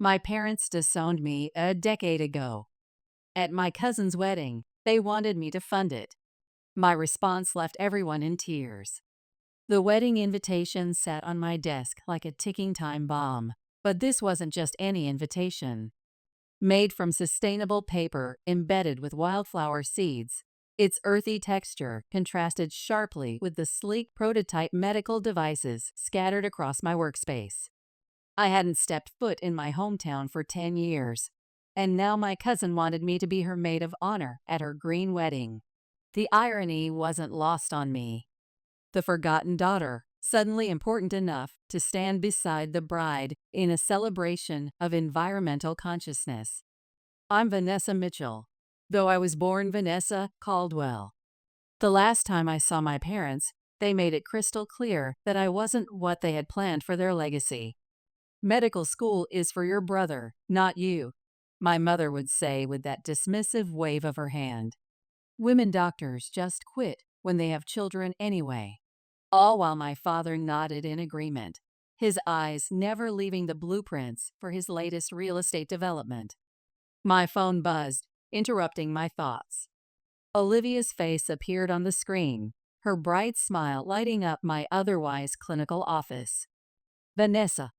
My parents disowned me a decade ago. At my cousin's wedding, they wanted me to fund it. My response left everyone in tears. The wedding invitation sat on my desk like a ticking time bomb. But this wasn't just any invitation. Made from sustainable paper embedded with wildflower seeds, its earthy texture contrasted sharply with the sleek prototype medical devices scattered across my workspace. I hadn't stepped foot in my hometown for 10 years, and now my cousin wanted me to be her maid of honor at her green wedding. The irony wasn't lost on me. The forgotten daughter, suddenly important enough to stand beside the bride in a celebration of environmental consciousness. I'm Vanessa Mitchell, though I was born Vanessa Caldwell. The last time I saw my parents, they made it crystal clear that I wasn't what they had planned for their legacy. Medical school is for your brother, not you, my mother would say with that dismissive wave of her hand. Women doctors just quit when they have children anyway. All while my father nodded in agreement, his eyes never leaving the blueprints for his latest real estate development. My phone buzzed, interrupting my thoughts. Olivia's face appeared on the screen, her bright smile lighting up my otherwise clinical office. Vanessa,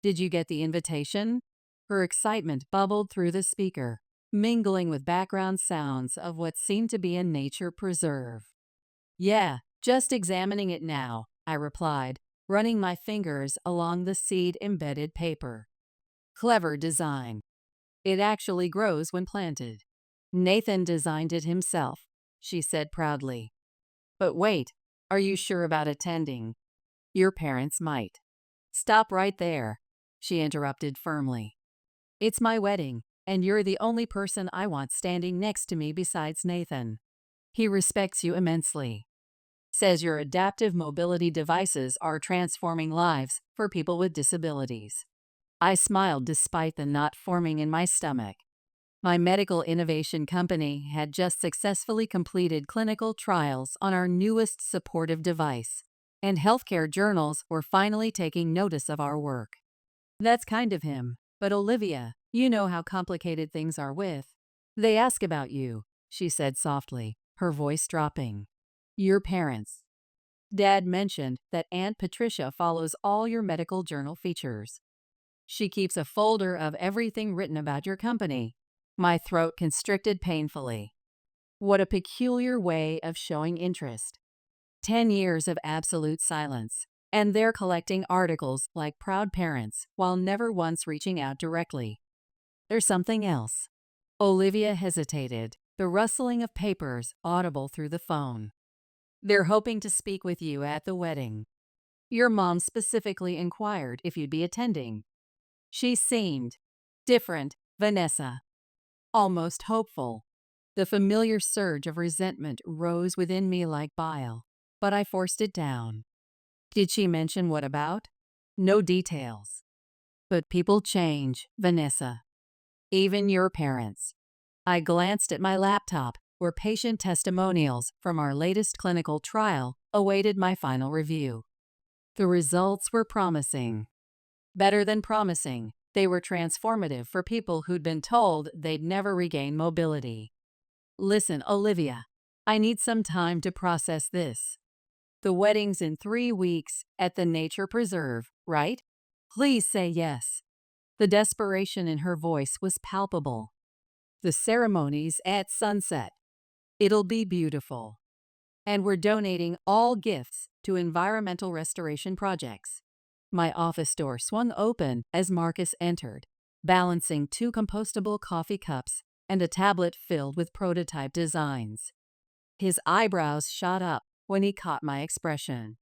did you get the invitation? Her excitement bubbled through the speaker, mingling with background sounds of what seemed to be a nature preserve. Yeah, just examining it now, I replied, running my fingers along the seed-embedded paper. Clever design. It actually grows when planted. Nathan designed it himself, she said proudly. But wait, are you sure about attending? Your parents might. Stop right there, she interrupted firmly. It's my wedding, and you're the only person I want standing next to me besides Nathan. He respects you immensely. Says your adaptive mobility devices are transforming lives for people with disabilities. I smiled despite the knot forming in my stomach. My medical innovation company had just successfully completed clinical trials on our newest supportive device, and healthcare journals were finally taking notice of our work. That's kind of him, but Olivia, you know how complicated things are with. They ask about you, she said softly, her voice dropping. Your parents. Dad mentioned that Aunt Patricia follows all your medical journal features. She keeps a folder of everything written about your company. My throat constricted painfully. What a peculiar way of showing interest. 10 years of absolute silence, and they're collecting articles like proud parents while never once reaching out directly. There's something else. Olivia hesitated, the rustling of papers audible through the phone. They're hoping to speak with you at the wedding. Your mom specifically inquired if you'd be attending. She seemed different, Vanessa. Almost hopeful. The familiar surge of resentment rose within me like bile, but I forced it down. Did she mention what about? No details. But people change, Vanessa. Even your parents. I glanced at my laptop, where patient testimonials from our latest clinical trial awaited my final review. The results were promising. Better than promising, they were transformative for people who'd been told they'd never regain mobility. Listen, Olivia, I need some time to process this. The wedding's in 3 weeks at the Nature Preserve, right? Please say yes. The desperation in her voice was palpable. The ceremony's at sunset. It'll be beautiful. And we're donating all gifts to environmental restoration projects. My office door swung open as Marcus entered, balancing 2 compostable coffee cups and a tablet filled with prototype designs. His eyebrows shot up when he caught my expression.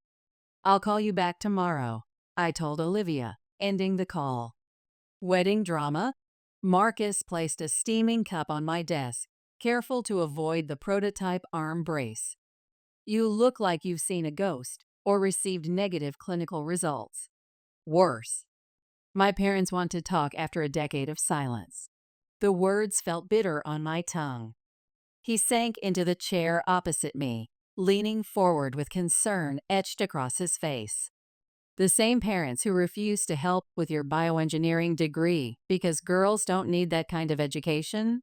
I'll call you back tomorrow, I told Olivia, ending the call. Wedding drama? Marcus placed a steaming cup on my desk, careful to avoid the prototype arm brace. You look like you've seen a ghost or received negative clinical results. Worse. My parents want to talk after a decade of silence. The words felt bitter on my tongue. He sank into the chair opposite me, leaning forward with concern etched across his face. The same parents who refuse to help with your bioengineering degree because girls don't need that kind of education?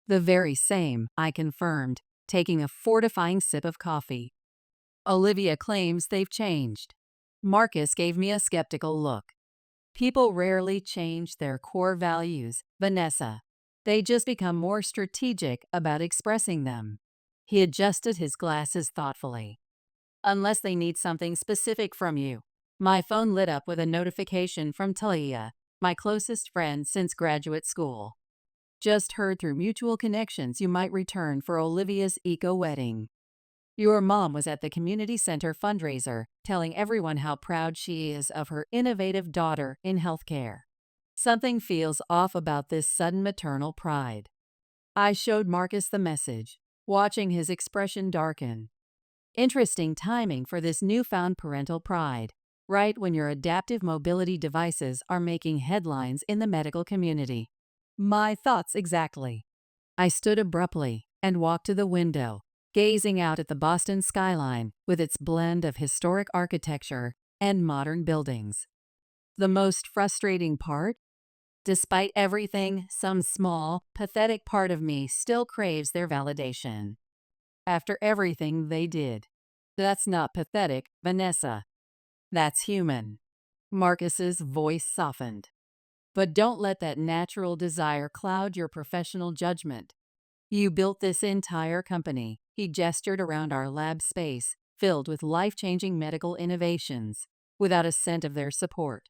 The very same, I confirmed, taking a fortifying sip of coffee. Olivia claims they've changed. Marcus gave me a skeptical look. People rarely change their core values, Vanessa. They just become more strategic about expressing them. He adjusted his glasses thoughtfully. Unless they need something specific from you. My phone lit up with a notification from Talia, my closest friend since graduate school. Just heard through mutual connections you might return for Olivia's eco-wedding. Your mom was at the community center fundraiser, telling everyone how proud she is of her innovative daughter in healthcare. Something feels off about this sudden maternal pride. I showed Marcus the message, watching his expression darken. Interesting timing for this newfound parental pride, right when your adaptive mobility devices are making headlines in the medical community. My thoughts exactly. I stood abruptly and walked to the window, gazing out at the Boston skyline with its blend of historic architecture and modern buildings. The most frustrating part? Despite everything, some small, pathetic part of me still craves their validation. After everything they did. That's not pathetic, Vanessa. That's human. Marcus's voice softened. But don't let that natural desire cloud your professional judgment. You built this entire company. He gestured around our lab space, filled with life-changing medical innovations, without a cent of their support.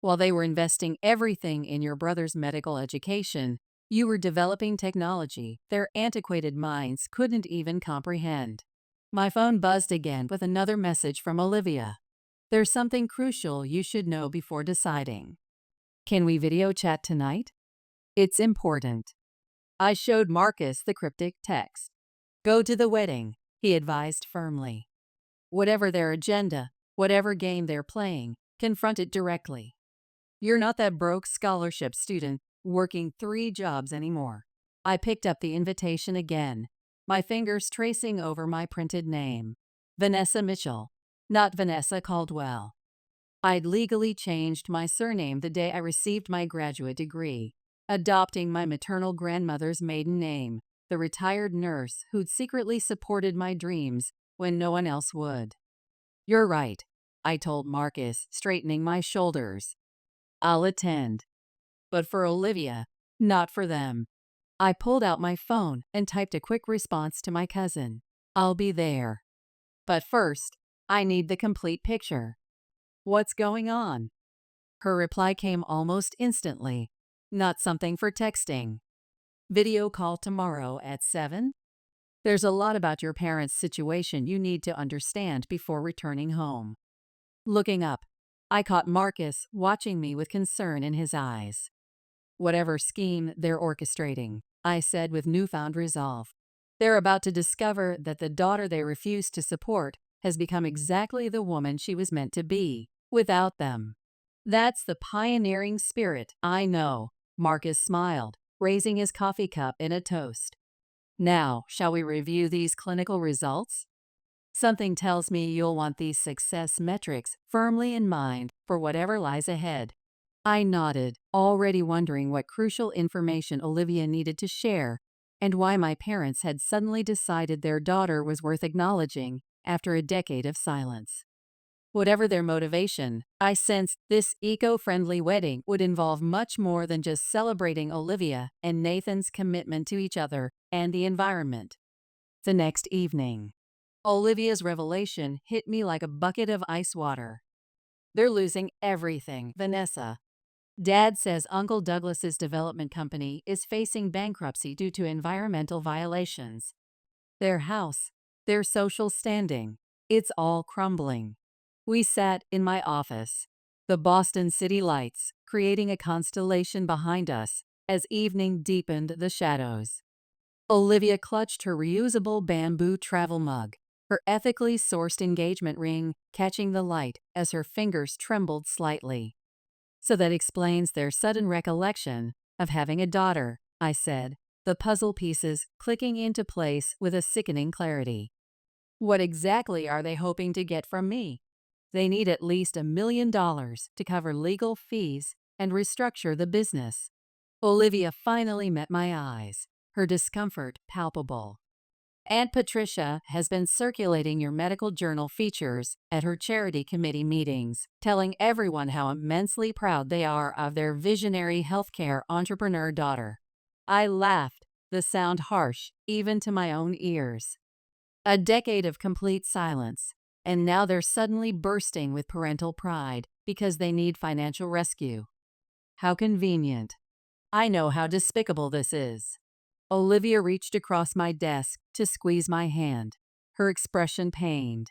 While they were investing everything in your brother's medical education, you were developing technology their antiquated minds couldn't even comprehend. My phone buzzed again with another message from Olivia. There's something crucial you should know before deciding. Can we video chat tonight? It's important. I showed Marcus the cryptic text. Go to the wedding, he advised firmly. Whatever their agenda, whatever game they're playing, confront it directly. You're not that broke scholarship student working 3 jobs anymore. I picked up the invitation again, my fingers tracing over my printed name. Vanessa Mitchell, not Vanessa Caldwell. I'd legally changed my surname the day I received my graduate degree, adopting my maternal grandmother's maiden name, the retired nurse who'd secretly supported my dreams when no one else would. You're right, I told Marcus, straightening my shoulders. I'll attend. But for Olivia, not for them. I pulled out my phone and typed a quick response to my cousin. I'll be there. But first, I need the complete picture. What's going on? Her reply came almost instantly. Not something for texting. Video call tomorrow at 7? There's a lot about your parents' situation you need to understand before returning home. Looking up, I caught Marcus watching me with concern in his eyes. Whatever scheme they're orchestrating, I said with newfound resolve. They're about to discover that the daughter they refuse to support has become exactly the woman she was meant to be, without them. That's the pioneering spirit, I know, Marcus smiled, raising his coffee cup in a toast. Now, shall we review these clinical results? Something tells me you'll want these success metrics firmly in mind for whatever lies ahead. I nodded, already wondering what crucial information Olivia needed to share and why my parents had suddenly decided their daughter was worth acknowledging after a decade of silence. Whatever their motivation, I sensed this eco-friendly wedding would involve much more than just celebrating Olivia and Nathan's commitment to each other and the environment. The next evening, Olivia's revelation hit me like a bucket of ice water. They're losing everything, Vanessa. Dad says Uncle Douglas's development company is facing bankruptcy due to environmental violations. Their house, their social standing, it's all crumbling. We sat in my office, the Boston city lights creating a constellation behind us as evening deepened the shadows. Olivia clutched her reusable bamboo travel mug, her ethically sourced engagement ring catching the light as her fingers trembled slightly. So that explains their sudden recollection of having a daughter, I said, the puzzle pieces clicking into place with a sickening clarity. What exactly are they hoping to get from me? They need at least $1 million to cover legal fees and restructure the business. Olivia finally met my eyes, her discomfort palpable. Aunt Patricia has been circulating your medical journal features at her charity committee meetings, telling everyone how immensely proud they are of their visionary healthcare entrepreneur daughter. I laughed, the sound harsh, even to my own ears. A decade of complete silence, and now they're suddenly bursting with parental pride because they need financial rescue. How convenient. I know how despicable this is. Olivia reached across my desk to squeeze my hand, her expression pained.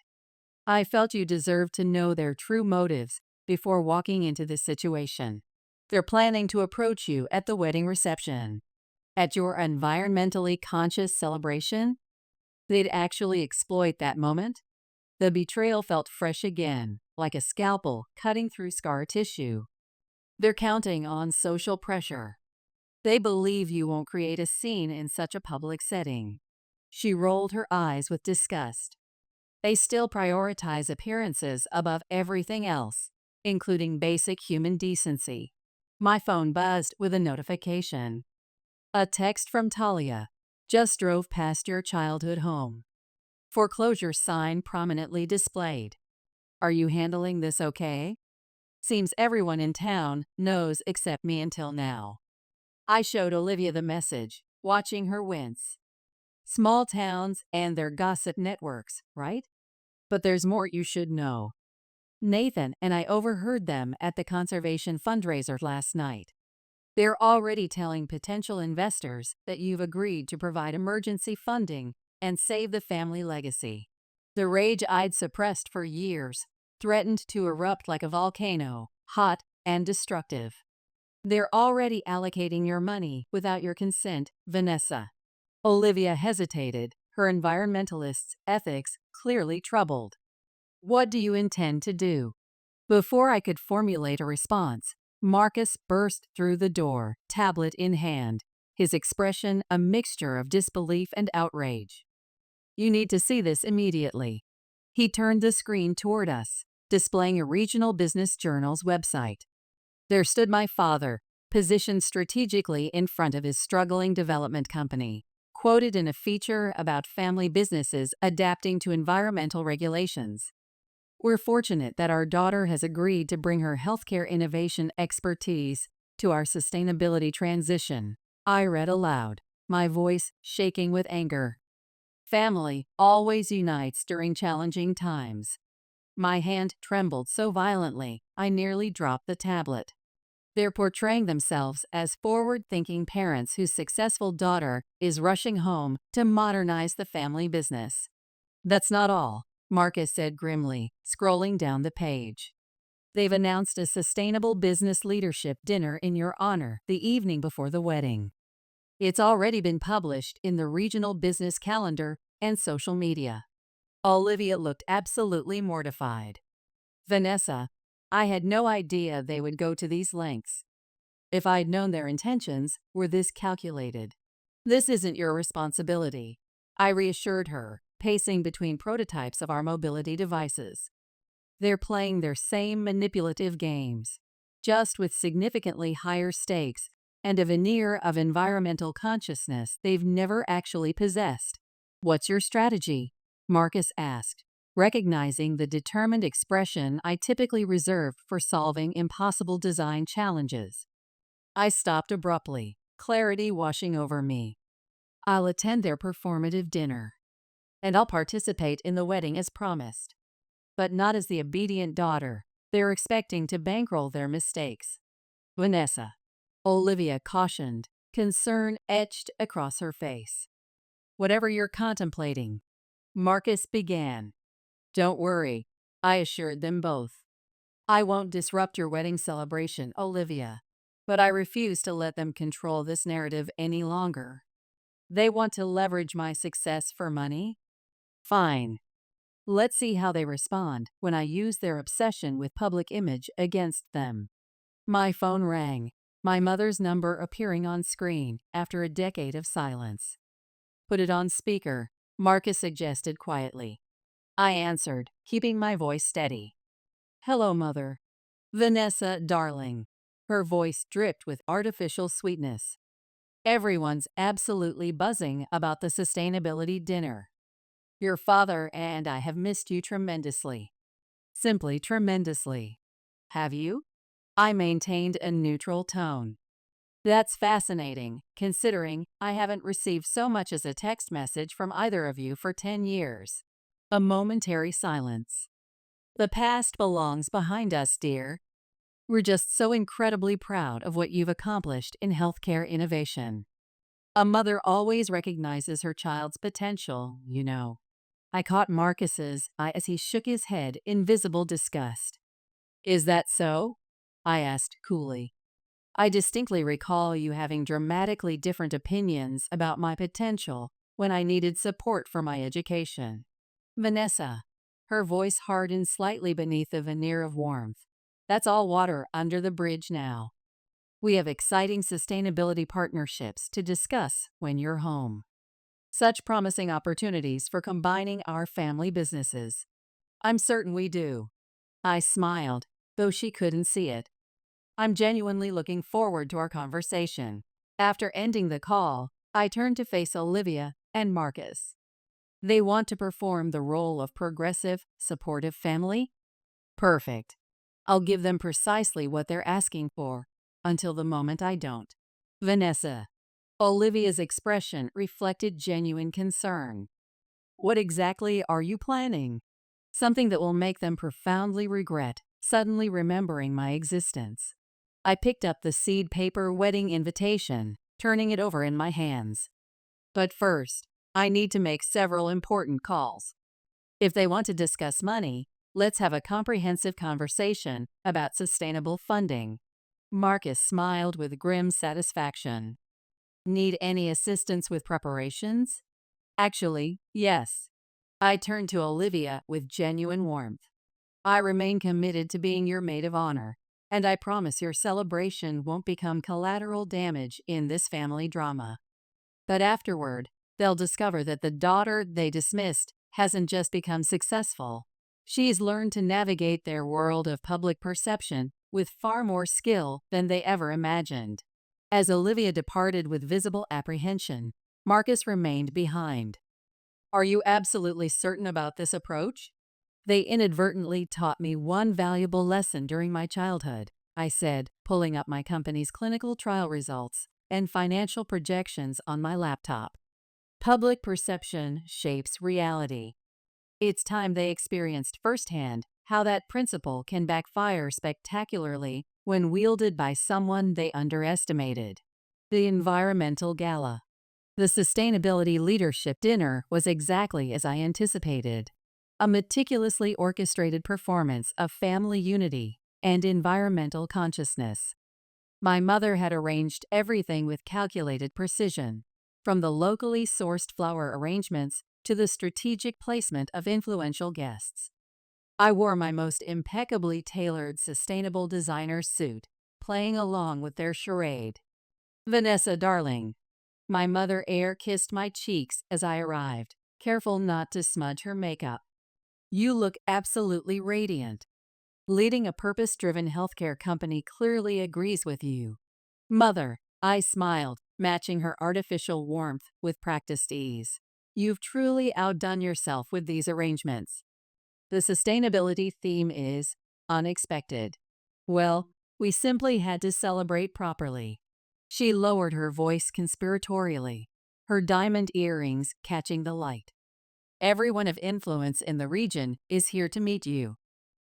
I felt you deserved to know their true motives before walking into this situation. They're planning to approach you at the wedding reception. At your environmentally conscious celebration, they'd actually exploit that moment. The betrayal felt fresh again, like a scalpel cutting through scar tissue. They're counting on social pressure. They believe you won't create a scene in such a public setting. She rolled her eyes with disgust. They still prioritize appearances above everything else, including basic human decency. My phone buzzed with a notification. A text from Talia. Just drove past your childhood home. Foreclosure sign prominently displayed. Are you handling this okay? Seems everyone in town knows except me until now. I showed Olivia the message, watching her wince. Small towns and their gossip networks, right? But there's more you should know. Nathan and I overheard them at the conservation fundraiser last night. They're already telling potential investors that you've agreed to provide emergency funding and save the family legacy. The rage I'd suppressed for years threatened to erupt like a volcano, hot and destructive. They're already allocating your money without your consent, Vanessa. Olivia hesitated, her environmentalist's ethics clearly troubled. What do you intend to do? Before I could formulate a response, Marcus burst through the door, tablet in hand, his expression a mixture of disbelief and outrage. You need to see this immediately. He turned the screen toward us, displaying a regional business journal's website. There stood my father, positioned strategically in front of his struggling development company, quoted in a feature about family businesses adapting to environmental regulations. We're fortunate that our daughter has agreed to bring her healthcare innovation expertise to our sustainability transition. I read aloud, my voice shaking with anger. Family always unites during challenging times. My hand trembled so violently, I nearly dropped the tablet. They're portraying themselves as forward-thinking parents whose successful daughter is rushing home to modernize the family business. That's not all, Marcus said grimly, scrolling down the page. They've announced a sustainable business leadership dinner in your honor the evening before the wedding. It's already been published in the regional business calendar and social media. Olivia looked absolutely mortified. Vanessa, I had no idea they would go to these lengths. If I'd known their intentions were this calculated. This isn't your responsibility, I reassured her, pacing between prototypes of our mobility devices. They're playing their same manipulative games, just with significantly higher stakes and a veneer of environmental consciousness they've never actually possessed. What's your strategy? Marcus asked, recognizing the determined expression I typically reserved for solving impossible design challenges. I stopped abruptly, clarity washing over me. I'll attend their performative dinner, and I'll participate in the wedding as promised. But not as the obedient daughter they're expecting to bankroll their mistakes. Vanessa, Olivia cautioned, concern etched across her face. Whatever you're contemplating, Marcus began. Don't worry, I assured them both. I won't disrupt your wedding celebration, Olivia, but I refuse to let them control this narrative any longer. They want to leverage my success for money? Fine. Let's see how they respond when I use their obsession with public image against them. My phone rang, my mother's number appearing on screen after a decade of silence. Put it on speaker, Marcus suggested quietly. I answered, keeping my voice steady. Hello, Mother. Vanessa, darling. Her voice dripped with artificial sweetness. Everyone's absolutely buzzing about the sustainability dinner. Your father and I have missed you tremendously. Simply tremendously. Have you? I maintained a neutral tone. That's fascinating, considering I haven't received so much as a text message from either of you for 10 years. A momentary silence. The past belongs behind us, dear. We're just so incredibly proud of what you've accomplished in healthcare innovation. A mother always recognizes her child's potential, you know. I caught Marcus's eye as he shook his head in visible disgust. Is that so? I asked coolly. I distinctly recall you having dramatically different opinions about my potential when I needed support for my education. Vanessa, her voice hardened slightly beneath a veneer of warmth. That's all water under the bridge now. We have exciting sustainability partnerships to discuss when you're home. Such promising opportunities for combining our family businesses. I'm certain we do. I smiled, though she couldn't see it. I'm genuinely looking forward to our conversation. After ending the call, I turned to face Olivia and Marcus. They want to perform the role of progressive, supportive family? Perfect. I'll give them precisely what they're asking for, until the moment I don't. Vanessa. Olivia's expression reflected genuine concern. What exactly are you planning? Something that will make them profoundly regret suddenly remembering my existence. I picked up the seed paper wedding invitation, turning it over in my hands. But first, I need to make several important calls. If they want to discuss money, let's have a comprehensive conversation about sustainable funding. Marcus smiled with grim satisfaction. Need any assistance with preparations? Actually, yes. I turned to Olivia with genuine warmth. I remain committed to being your maid of honor, and I promise your celebration won't become collateral damage in this family drama. But afterward, they'll discover that the daughter they dismissed hasn't just become successful. She's learned to navigate their world of public perception with far more skill than they ever imagined. As Olivia departed with visible apprehension, Marcus remained behind. Are you absolutely certain about this approach? They inadvertently taught me one valuable lesson during my childhood, I said, pulling up my company's clinical trial results and financial projections on my laptop. Public perception shapes reality. It's time they experienced firsthand how that principle can backfire spectacularly when wielded by someone they underestimated. The Environmental Gala. The Sustainability Leadership Dinner was exactly as I anticipated. A meticulously orchestrated performance of family unity and environmental consciousness. My mother had arranged everything with calculated precision, from the locally sourced flower arrangements to the strategic placement of influential guests. I wore my most impeccably tailored sustainable designer suit, playing along with their charade. Vanessa, darling. My mother air-kissed my cheeks as I arrived, careful not to smudge her makeup. You look absolutely radiant. Leading a purpose-driven healthcare company clearly agrees with you. Mother, I smiled, matching her artificial warmth with practiced ease. You've truly outdone yourself with these arrangements. The sustainability theme is unexpected. Well, we simply had to celebrate properly. She lowered her voice conspiratorially, her diamond earrings catching the light. Everyone of influence in the region is here to meet you.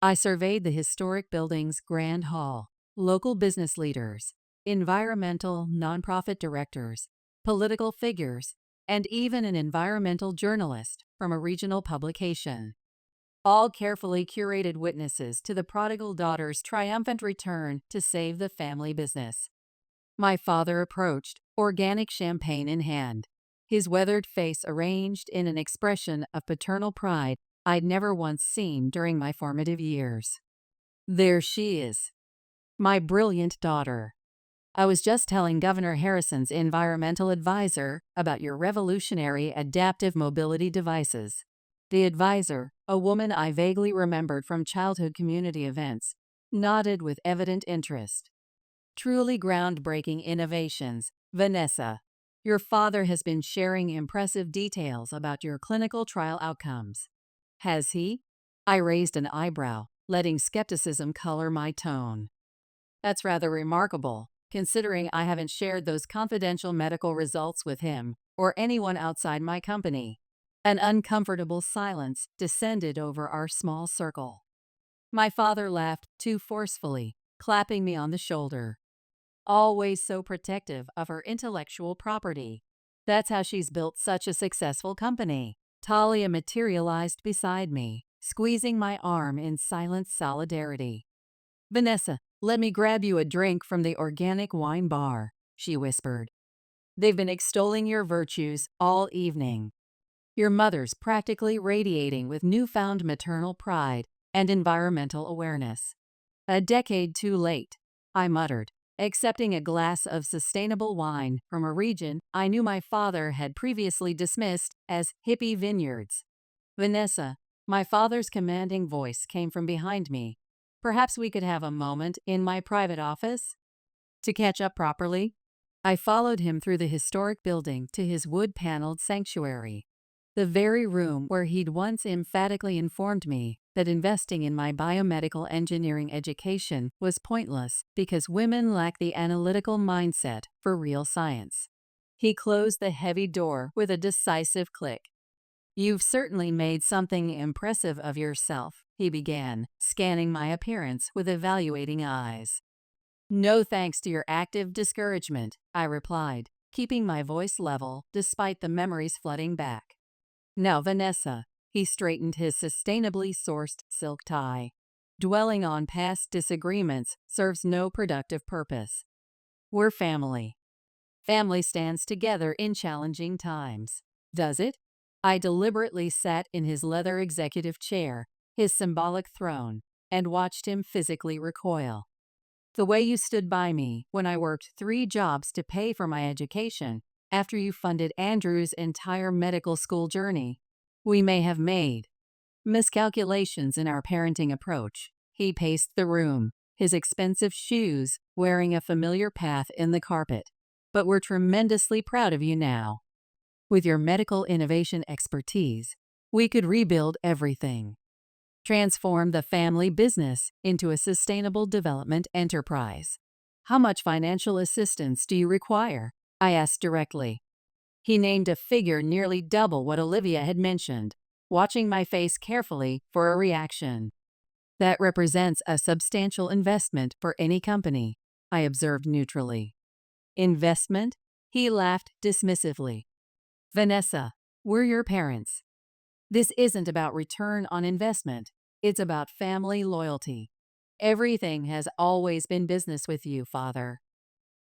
I surveyed the historic building's grand hall, local business leaders, environmental nonprofit directors, political figures, and even an environmental journalist from a regional publication. All carefully curated witnesses to the prodigal daughter's triumphant return to save the family business. My father approached, organic champagne in hand, his weathered face arranged in an expression of paternal pride I'd never once seen during my formative years. There she is, my brilliant daughter. I was just telling Governor Harrison's environmental advisor about your revolutionary adaptive mobility devices. The advisor, a woman I vaguely remembered from childhood community events, nodded with evident interest. Truly groundbreaking innovations, Vanessa. Your father has been sharing impressive details about your clinical trial outcomes. Has he? I raised an eyebrow, letting skepticism color my tone. That's rather remarkable, considering I haven't shared those confidential medical results with him or anyone outside my company. An uncomfortable silence descended over our small circle. My father laughed too forcefully, clapping me on the shoulder. Always so protective of her intellectual property. That's how she's built such a successful company. Talia materialized beside me, squeezing my arm in silent solidarity. Vanessa, let me grab you a drink from the organic wine bar, she whispered. They've been extolling your virtues all evening. Your mother's practically radiating with newfound maternal pride and environmental awareness. A decade too late, I muttered, accepting a glass of sustainable wine from a region I knew my father had previously dismissed as hippie vineyards. Vanessa, my father's commanding voice came from behind me. Perhaps we could have a moment in my private office? To catch up properly? I followed him through the historic building to his wood-paneled sanctuary. The very room where he'd once emphatically informed me that investing in my biomedical engineering education was pointless because women lack the analytical mindset for real science. He closed the heavy door with a decisive click. You've certainly made something impressive of yourself, he began, scanning my appearance with evaluating eyes. No thanks to your active discouragement, I replied, keeping my voice level despite the memories flooding back. Now, Vanessa, he straightened his sustainably sourced silk tie. Dwelling on past disagreements serves no productive purpose. We're family. Family stands together in challenging times. Does it? I deliberately sat in his leather executive chair, his symbolic throne, and watched him physically recoil. The way you stood by me when I worked 3 jobs to pay for my education after you funded Andrew's entire medical school journey. We may have made miscalculations in our parenting approach. He paced the room, his expensive shoes wearing a familiar path in the carpet. But we're tremendously proud of you now. With your medical innovation expertise, we could rebuild everything. Transform the family business into a sustainable development enterprise. How much financial assistance do you require? I asked directly. He named a figure nearly double what Olivia had mentioned, watching my face carefully for a reaction. That represents a substantial investment for any company, I observed neutrally. Investment? He laughed dismissively. Vanessa, we're your parents. This isn't about return on investment. It's about family loyalty. Everything has always been business with you, Father.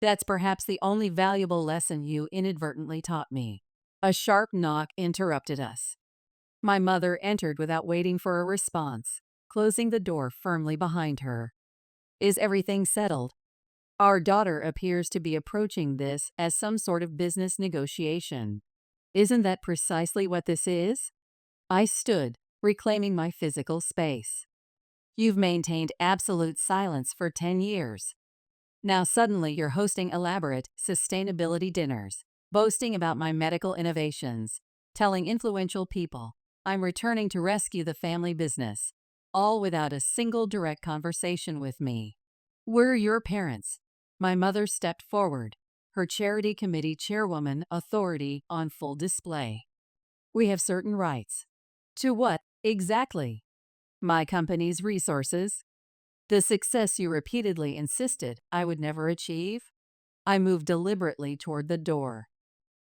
That's perhaps the only valuable lesson you inadvertently taught me. A sharp knock interrupted us. My mother entered without waiting for a response, closing the door firmly behind her. Is everything settled? Our daughter appears to be approaching this as some sort of business negotiation. Isn't that precisely what this is? I stood, reclaiming my physical space. You've maintained absolute silence for 10 years. Now suddenly you're hosting elaborate sustainability dinners, boasting about my medical innovations, telling influential people I'm returning to rescue the family business, all without a single direct conversation with me. We're your parents. My mother stepped forward, her charity committee chairwoman authority on full display. We have certain rights. To what, exactly? My company's resources? The success you repeatedly insisted I would never achieve? I moved deliberately toward the door.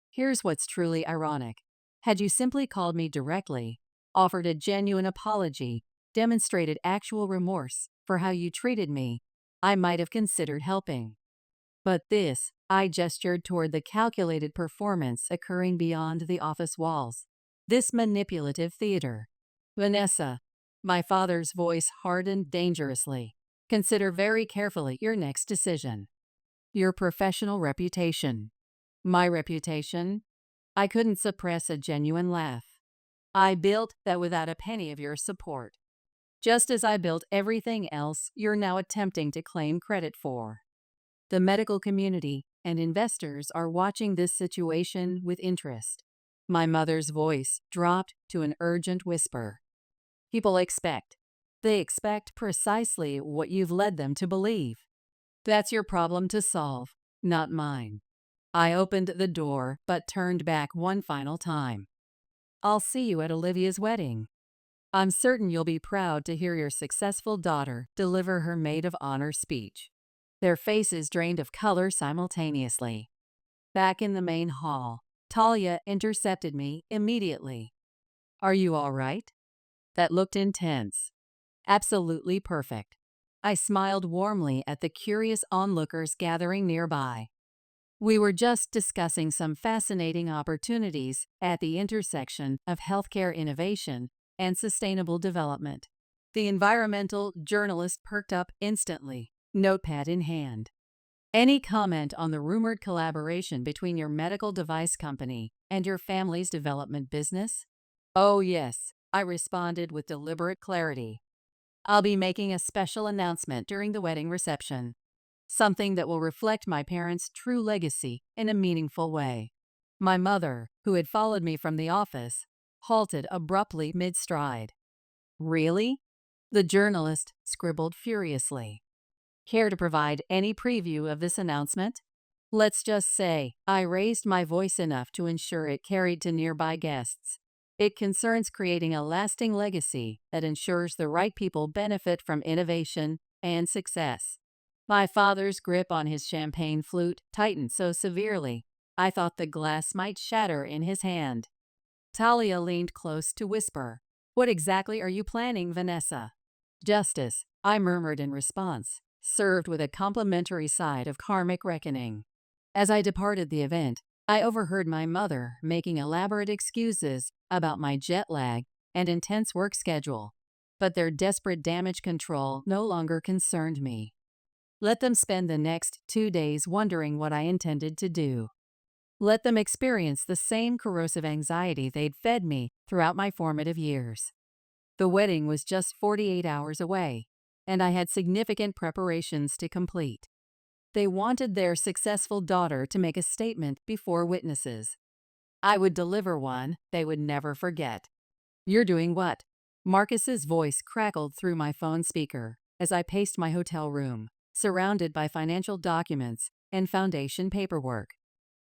Here's what's truly ironic. Had you simply called me directly, offered a genuine apology, demonstrated actual remorse for how you treated me, I might have considered helping. But this, I gestured toward the calculated performance occurring beyond the office walls. This manipulative theater. Vanessa, my father's voice hardened dangerously. Consider very carefully your next decision. Your professional reputation. My reputation? I couldn't suppress a genuine laugh. I built that without a penny of your support, just as I built everything else you're now attempting to claim credit for. The medical community and investors are watching this situation with interest. My mother's voice dropped to an urgent whisper. People expect. They expect precisely what you've led them to believe. That's your problem to solve, not mine. I opened the door but turned back one final time. I'll see you at Olivia's wedding. I'm certain you'll be proud to hear your successful daughter deliver her maid of honor speech. Their faces drained of color simultaneously. Back in the main hall, Talia intercepted me immediately. Are you all right? That looked intense. Absolutely perfect. I smiled warmly at the curious onlookers gathering nearby. We were just discussing some fascinating opportunities at the intersection of healthcare innovation and sustainable development. The environmental journalist perked up instantly, notepad in hand. Any comment on the rumored collaboration between your medical device company and your family's development business? Oh, yes, I responded with deliberate clarity. I'll be making a special announcement during the wedding reception, something that will reflect my parents' true legacy in a meaningful way. My mother, who had followed me from the office, halted abruptly mid-stride. Really? The journalist scribbled furiously. Care to provide any preview of this announcement? Let's just say I raised my voice enough to ensure it carried to nearby guests. It concerns creating a lasting legacy that ensures the right people benefit from innovation and success. My father's grip on his champagne flute tightened so severely, I thought the glass might shatter in his hand. Talia leaned close to whisper, "What exactly are you planning, Vanessa?" "Justice," I murmured in response, served with a complimentary side of karmic reckoning. As I departed the event, I overheard my mother making elaborate excuses about my jet lag and intense work schedule, but their desperate damage control no longer concerned me. Let them spend the next 2 days wondering what I intended to do. Let them experience the same corrosive anxiety they'd fed me throughout my formative years. The wedding was just 48 hours away, and I had significant preparations to complete. They wanted their successful daughter to make a statement before witnesses. I would deliver one they would never forget. "You're doing what?" Marcus's voice crackled through my phone speaker as I paced my hotel room, surrounded by financial documents and foundation paperwork.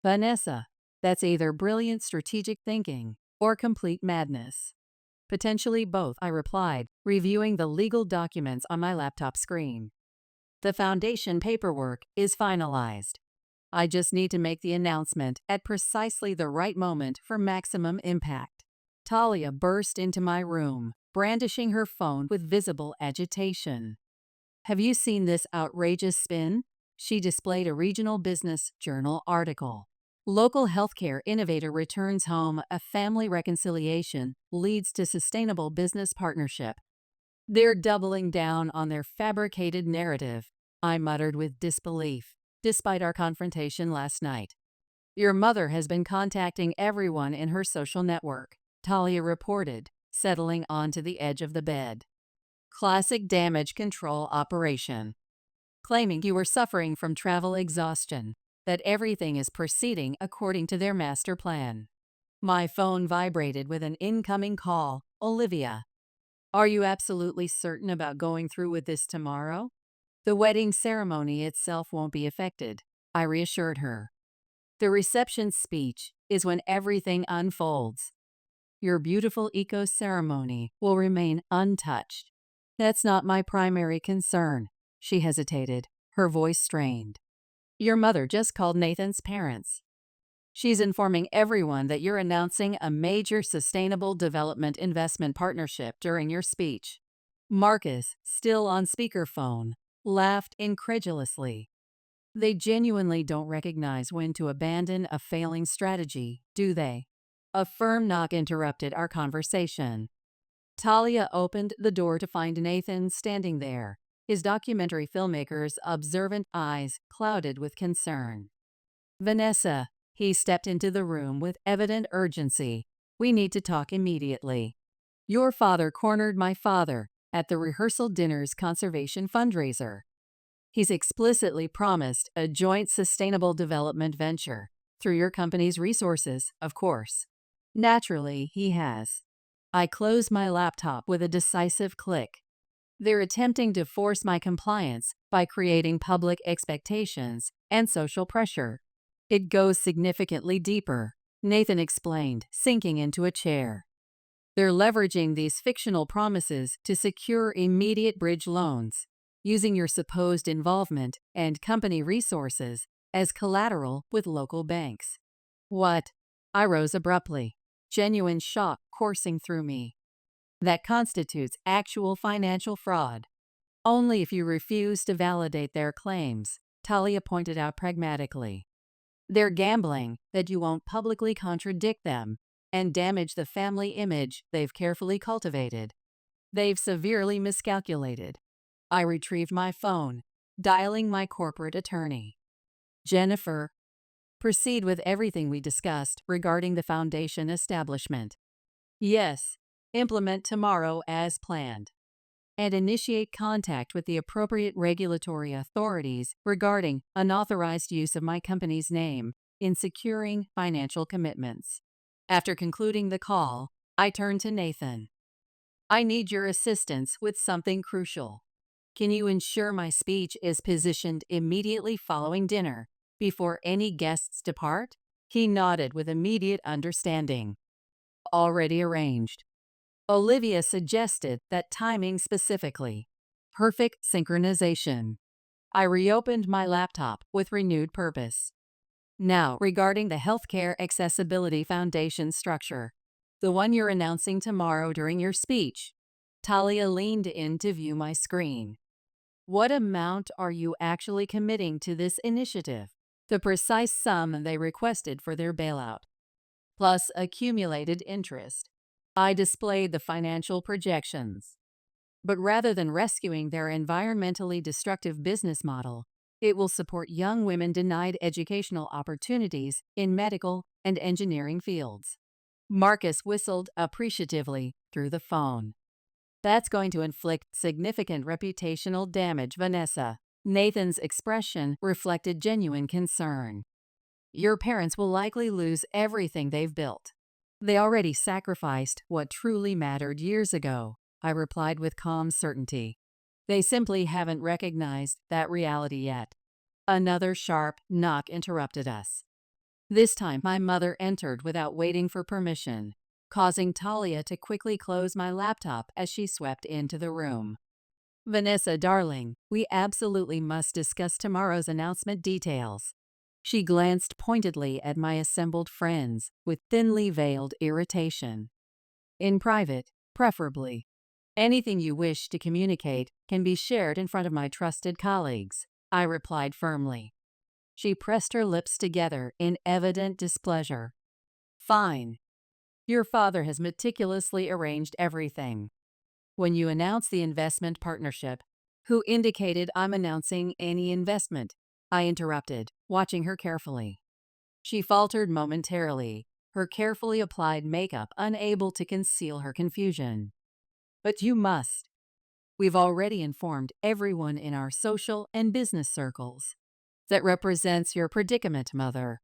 "Vanessa, that's either brilliant strategic thinking or complete madness." "Potentially both," I replied, reviewing the legal documents on my laptop screen. "The foundation paperwork is finalized. I just need to make the announcement at precisely the right moment for maximum impact." Talia burst into my room, brandishing her phone with visible agitation. "Have you seen this outrageous spin?" She displayed a regional business journal article. "Local healthcare innovator returns home, a family reconciliation leads to sustainable business partnership." "They're doubling down on their fabricated narrative," I muttered with disbelief, despite our confrontation last night. "Your mother has been contacting everyone in her social network," Talia reported, settling onto the edge of the bed. "Classic damage control operation. Claiming you were suffering from travel exhaustion, that everything is proceeding according to their master plan." My phone vibrated with an incoming call. "Olivia. Are you absolutely certain about going through with this tomorrow?" "The wedding ceremony itself won't be affected," I reassured her. "The reception speech is when everything unfolds. Your beautiful eco-ceremony will remain untouched." "That's not my primary concern." She hesitated, her voice strained. "Your mother just called Nathan's parents. She's informing everyone that you're announcing a major sustainable development investment partnership during your speech." Marcus, still on speakerphone, laughed incredulously. "They genuinely don't recognize when to abandon a failing strategy, do they?" A firm knock interrupted our conversation. Talia opened the door to find Nathan standing there, his documentary filmmaker's observant eyes clouded with concern. "Vanessa," he stepped into the room with evident urgency, We need to talk immediately. Your father cornered my father at the rehearsal dinner's conservation fundraiser. He's explicitly promised a joint sustainable development venture through your company's resources, of course. Naturally, he has. I closed my laptop with a decisive click. They're attempting to force my compliance by creating public expectations and social pressure. It goes significantly deeper, Nathan explained, sinking into a chair. They're leveraging these fictional promises to secure immediate bridge loans, using your supposed involvement and company resources as collateral with local banks. What? I rose abruptly, genuine shock coursing through me. That constitutes actual financial fraud. Only if you refuse to validate their claims, Talia pointed out pragmatically. They're gambling that you won't publicly contradict them and damage the family image they've carefully cultivated. They've severely miscalculated. I retrieved my phone, dialing my corporate attorney. Jennifer, proceed with everything we discussed regarding the foundation establishment. Yes, implement tomorrow as planned. And initiate contact with the appropriate regulatory authorities regarding unauthorized use of my company's name in securing financial commitments. After concluding the call, I turned to Nathan. I need your assistance with something crucial. Can you ensure my speech is positioned immediately following dinner, before any guests depart? He nodded with immediate understanding. Already arranged. Olivia suggested that timing specifically. Perfect synchronization. I reopened my laptop with renewed purpose. Now, regarding the Healthcare Accessibility Foundation structure, the one you're announcing tomorrow during your speech. Talia leaned in to view my screen. What amount are you actually committing to this initiative? The precise sum they requested for their bailout, plus accumulated interest. I displayed the financial projections. But rather than rescuing their environmentally destructive business model, it will support young women denied educational opportunities in medical and engineering fields. Marcus whistled appreciatively through the phone. That's going to inflict significant reputational damage, Vanessa. Nathan's expression reflected genuine concern. Your parents will likely lose everything they've built. They already sacrificed what truly mattered years ago, I replied with calm certainty. They simply haven't recognized that reality yet. Another sharp knock interrupted us. This time my mother entered without waiting for permission, causing Talia to quickly close my laptop as she swept into the room. Vanessa, darling, we absolutely must discuss tomorrow's announcement details. She glanced pointedly at my assembled friends with thinly veiled irritation. In private, preferably. Anything you wish to communicate can be shared in front of my trusted colleagues, I replied firmly. She pressed her lips together in evident displeasure. Fine. Your father has meticulously arranged everything. When you announce the investment partnership, who indicated I'm announcing any investment? I interrupted, watching her carefully. She faltered momentarily, her carefully applied makeup unable to conceal her confusion. But you must. We've already informed everyone in our social and business circles. That represents your predicament, Mother.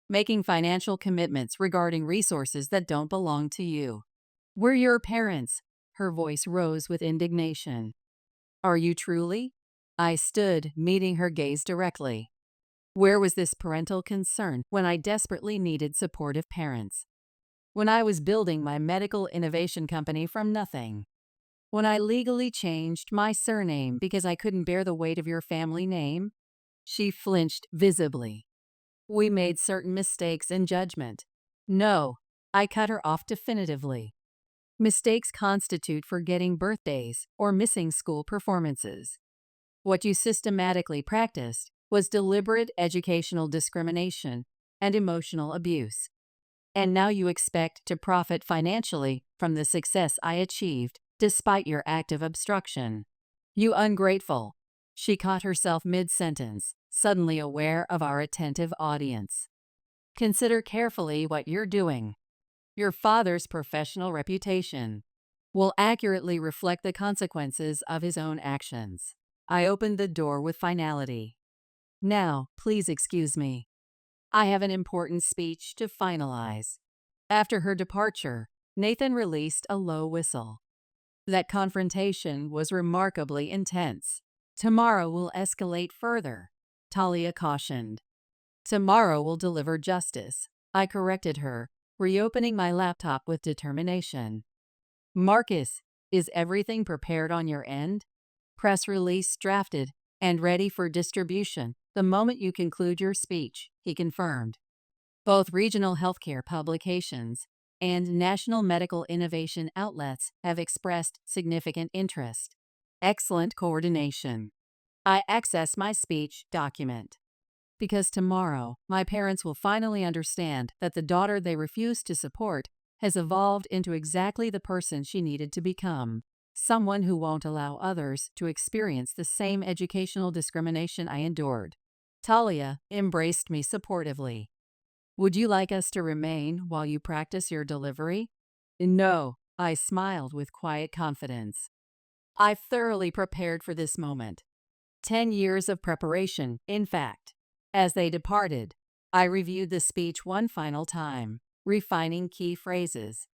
Making financial commitments regarding resources that don't belong to you. We're your parents. Her voice rose with indignation. Are you truly? I stood, meeting her gaze directly. Where was this parental concern when I desperately needed supportive parents? When I was building my medical innovation company from nothing? When I legally changed my surname because I couldn't bear the weight of your family name? She flinched visibly. We made certain mistakes in judgment. No, I cut her off definitively. Mistakes constitute forgetting birthdays or missing school performances. What you systematically practiced was deliberate educational discrimination and emotional abuse. And now you expect to profit financially from the success I achieved despite your active obstruction. You ungrateful. She caught herself mid-sentence, suddenly aware of our attentive audience. Consider carefully what you're doing. Your father's professional reputation will accurately reflect the consequences of his own actions. I opened the door with finality. Now, please excuse me. I have an important speech to finalize. After her departure, Nathan released a low whistle. That confrontation was remarkably intense. Tomorrow will escalate further, Talia cautioned. Tomorrow will deliver justice, I corrected her, reopening my laptop with determination. Marcus, is everything prepared on your end? Press release drafted and ready for distribution the moment you conclude your speech, he confirmed. Both regional healthcare publications and national medical innovation outlets have expressed significant interest. Excellent coordination. I access my speech document. Because tomorrow, my parents will finally understand that the daughter they refused to support has evolved into exactly the person she needed to become. Someone who won't allow others to experience the same educational discrimination I endured. Talia embraced me supportively. Would you like us to remain while you practice your delivery? No, I smiled with quiet confidence. I thoroughly prepared for this moment. 10 years of preparation, in fact. As they departed, I reviewed the speech one final time, refining key phrases.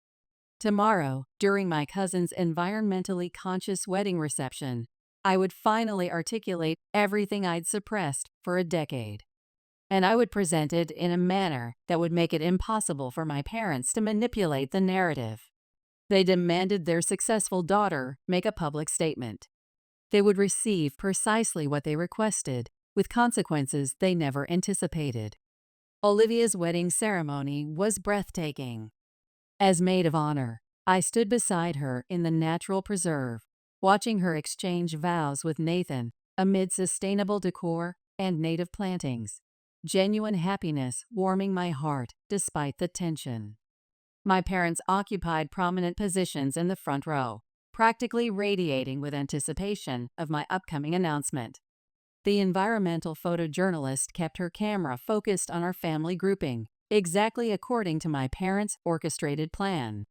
Tomorrow, during my cousin's environmentally conscious wedding reception, I would finally articulate everything I'd suppressed for a decade. And I would present it in a manner that would make it impossible for my parents to manipulate the narrative. They demanded their successful daughter make a public statement. They would receive precisely what they requested, with consequences they never anticipated. Olivia's wedding ceremony was breathtaking. As maid of honor, I stood beside her in the natural preserve, watching her exchange vows with Nathan amid sustainable decor and native plantings. Genuine happiness warming my heart despite the tension. My parents occupied prominent positions in the front row, practically radiating with anticipation of my upcoming announcement. The environmental photojournalist kept her camera focused on our family grouping, exactly according to my parents' orchestrated plan.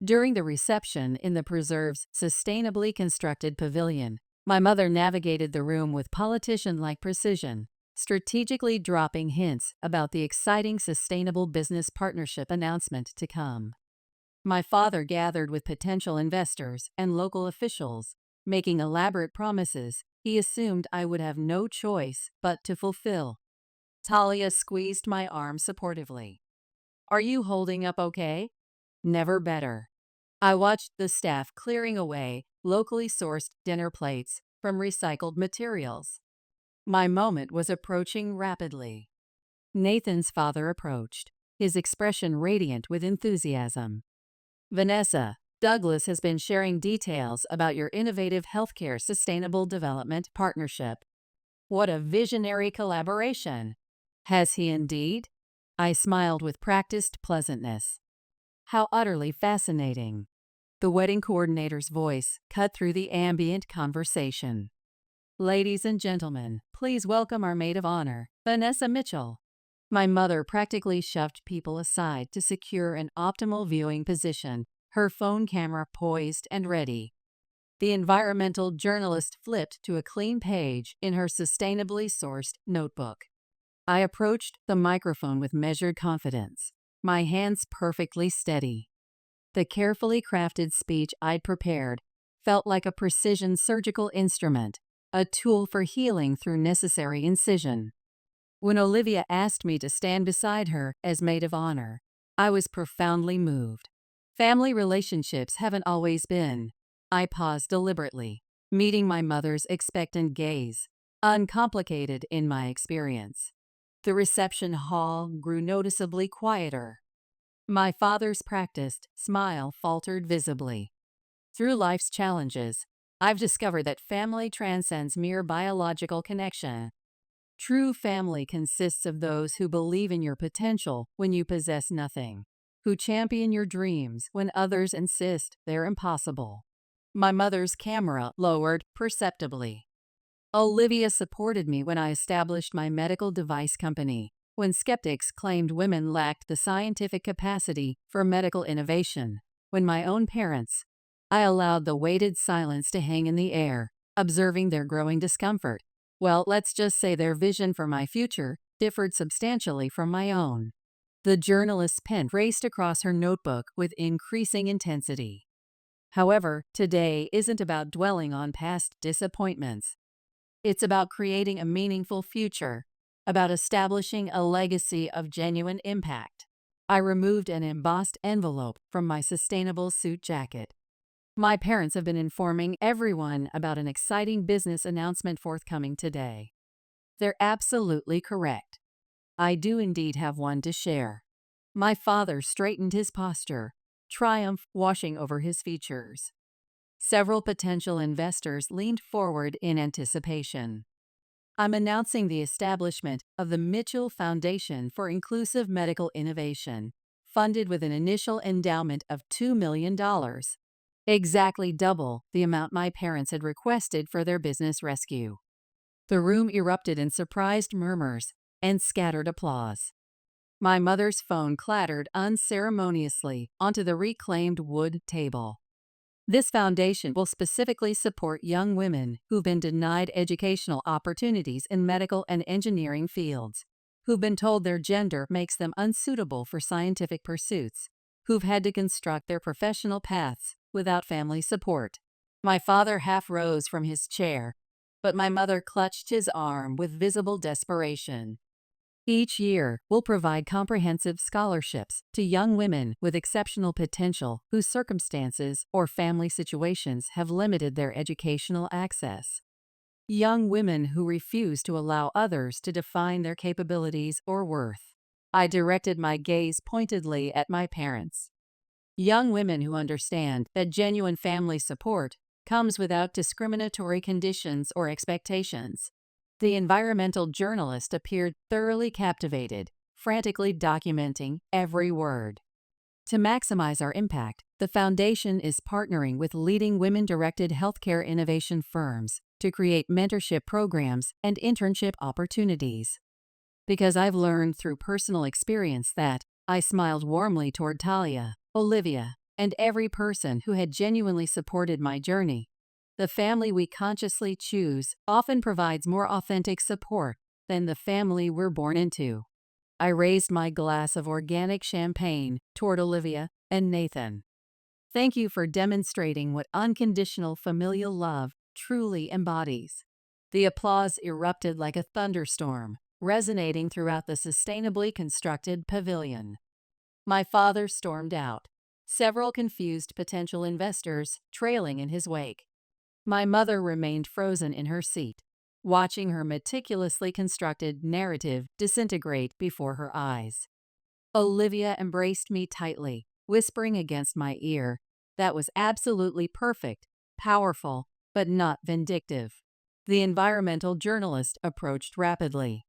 During the reception in the preserve's sustainably constructed pavilion, my mother navigated the room with politician-like precision, strategically dropping hints about the exciting sustainable business partnership announcement to come. My father gathered with potential investors and local officials, making elaborate promises he assumed I would have no choice but to fulfill. Talia squeezed my arm supportively. Are you holding up okay? Never better. I watched the staff clearing away locally sourced dinner plates from recycled materials. My moment was approaching rapidly. Nathan's father approached, his expression radiant with enthusiasm. Vanessa, Douglas has been sharing details about your innovative healthcare sustainable development partnership. What a visionary collaboration! Has he indeed? I smiled with practiced pleasantness. How utterly fascinating. The wedding coordinator's voice cut through the ambient conversation. Ladies and gentlemen, please welcome our maid of honor, Vanessa Mitchell. My mother practically shoved people aside to secure an optimal viewing position, her phone camera poised and ready. The environmental journalist flipped to a clean page in her sustainably sourced notebook. I approached the microphone with measured confidence, my hands perfectly steady. The carefully crafted speech I'd prepared felt like a precision surgical instrument, a tool for healing through necessary incision. When Olivia asked me to stand beside her as maid of honor, I was profoundly moved. Family relationships haven't always been. I paused deliberately, meeting my mother's expectant gaze, uncomplicated in my experience. The reception hall grew noticeably quieter. My father's practiced smile faltered visibly. Through life's challenges, I've discovered that family transcends mere biological connection. True family consists of those who believe in your potential when you possess nothing, who champion your dreams when others insist they're impossible. My mother's camera lowered perceptibly. Olivia supported me when I established my medical device company, when skeptics claimed women lacked the scientific capacity for medical innovation. When my own parents, I allowed the weighted silence to hang in the air, observing their growing discomfort. Well, let's just say their vision for my future differed substantially from my own. The journalist's pen raced across her notebook with increasing intensity. However, today isn't about dwelling on past disappointments. It's about creating a meaningful future, about establishing a legacy of genuine impact. I removed an embossed envelope from my sustainable suit jacket. My parents have been informing everyone about an exciting business announcement forthcoming today. They're absolutely correct. I do indeed have one to share. My father straightened his posture, triumph washing over his features. Several potential investors leaned forward in anticipation. I'm announcing the establishment of the Mitchell Foundation for Inclusive Medical Innovation, funded with an initial endowment of $2 million, exactly double the amount my parents had requested for their business rescue. The room erupted in surprised murmurs and scattered applause. My mother's phone clattered unceremoniously onto the reclaimed wood table. This foundation will specifically support young women who've been denied educational opportunities in medical and engineering fields, who've been told their gender makes them unsuitable for scientific pursuits, who've had to construct their professional paths without family support. My father half rose from his chair, but my mother clutched his arm with visible desperation. Each year, we'll provide comprehensive scholarships to young women with exceptional potential whose circumstances or family situations have limited their educational access. Young women who refuse to allow others to define their capabilities or worth. I directed my gaze pointedly at my parents. Young women who understand that genuine family support comes without discriminatory conditions or expectations. The environmental journalist appeared thoroughly captivated, frantically documenting every word. To maximize our impact, the Foundation is partnering with leading women-directed healthcare innovation firms to create mentorship programs and internship opportunities. Because I've learned through personal experience that, I smiled warmly toward Talia, Olivia, and every person who had genuinely supported my journey. The family we consciously choose often provides more authentic support than the family we're born into. I raised my glass of organic champagne toward Olivia and Nathan. Thank you for demonstrating what unconditional familial love truly embodies. The applause erupted like a thunderstorm, resonating throughout the sustainably constructed pavilion. My father stormed out, several confused potential investors trailing in his wake. My mother remained frozen in her seat, watching her meticulously constructed narrative disintegrate before her eyes. Olivia embraced me tightly, whispering against my ear, "That was absolutely perfect, powerful, but not vindictive." The environmental journalist approached rapidly.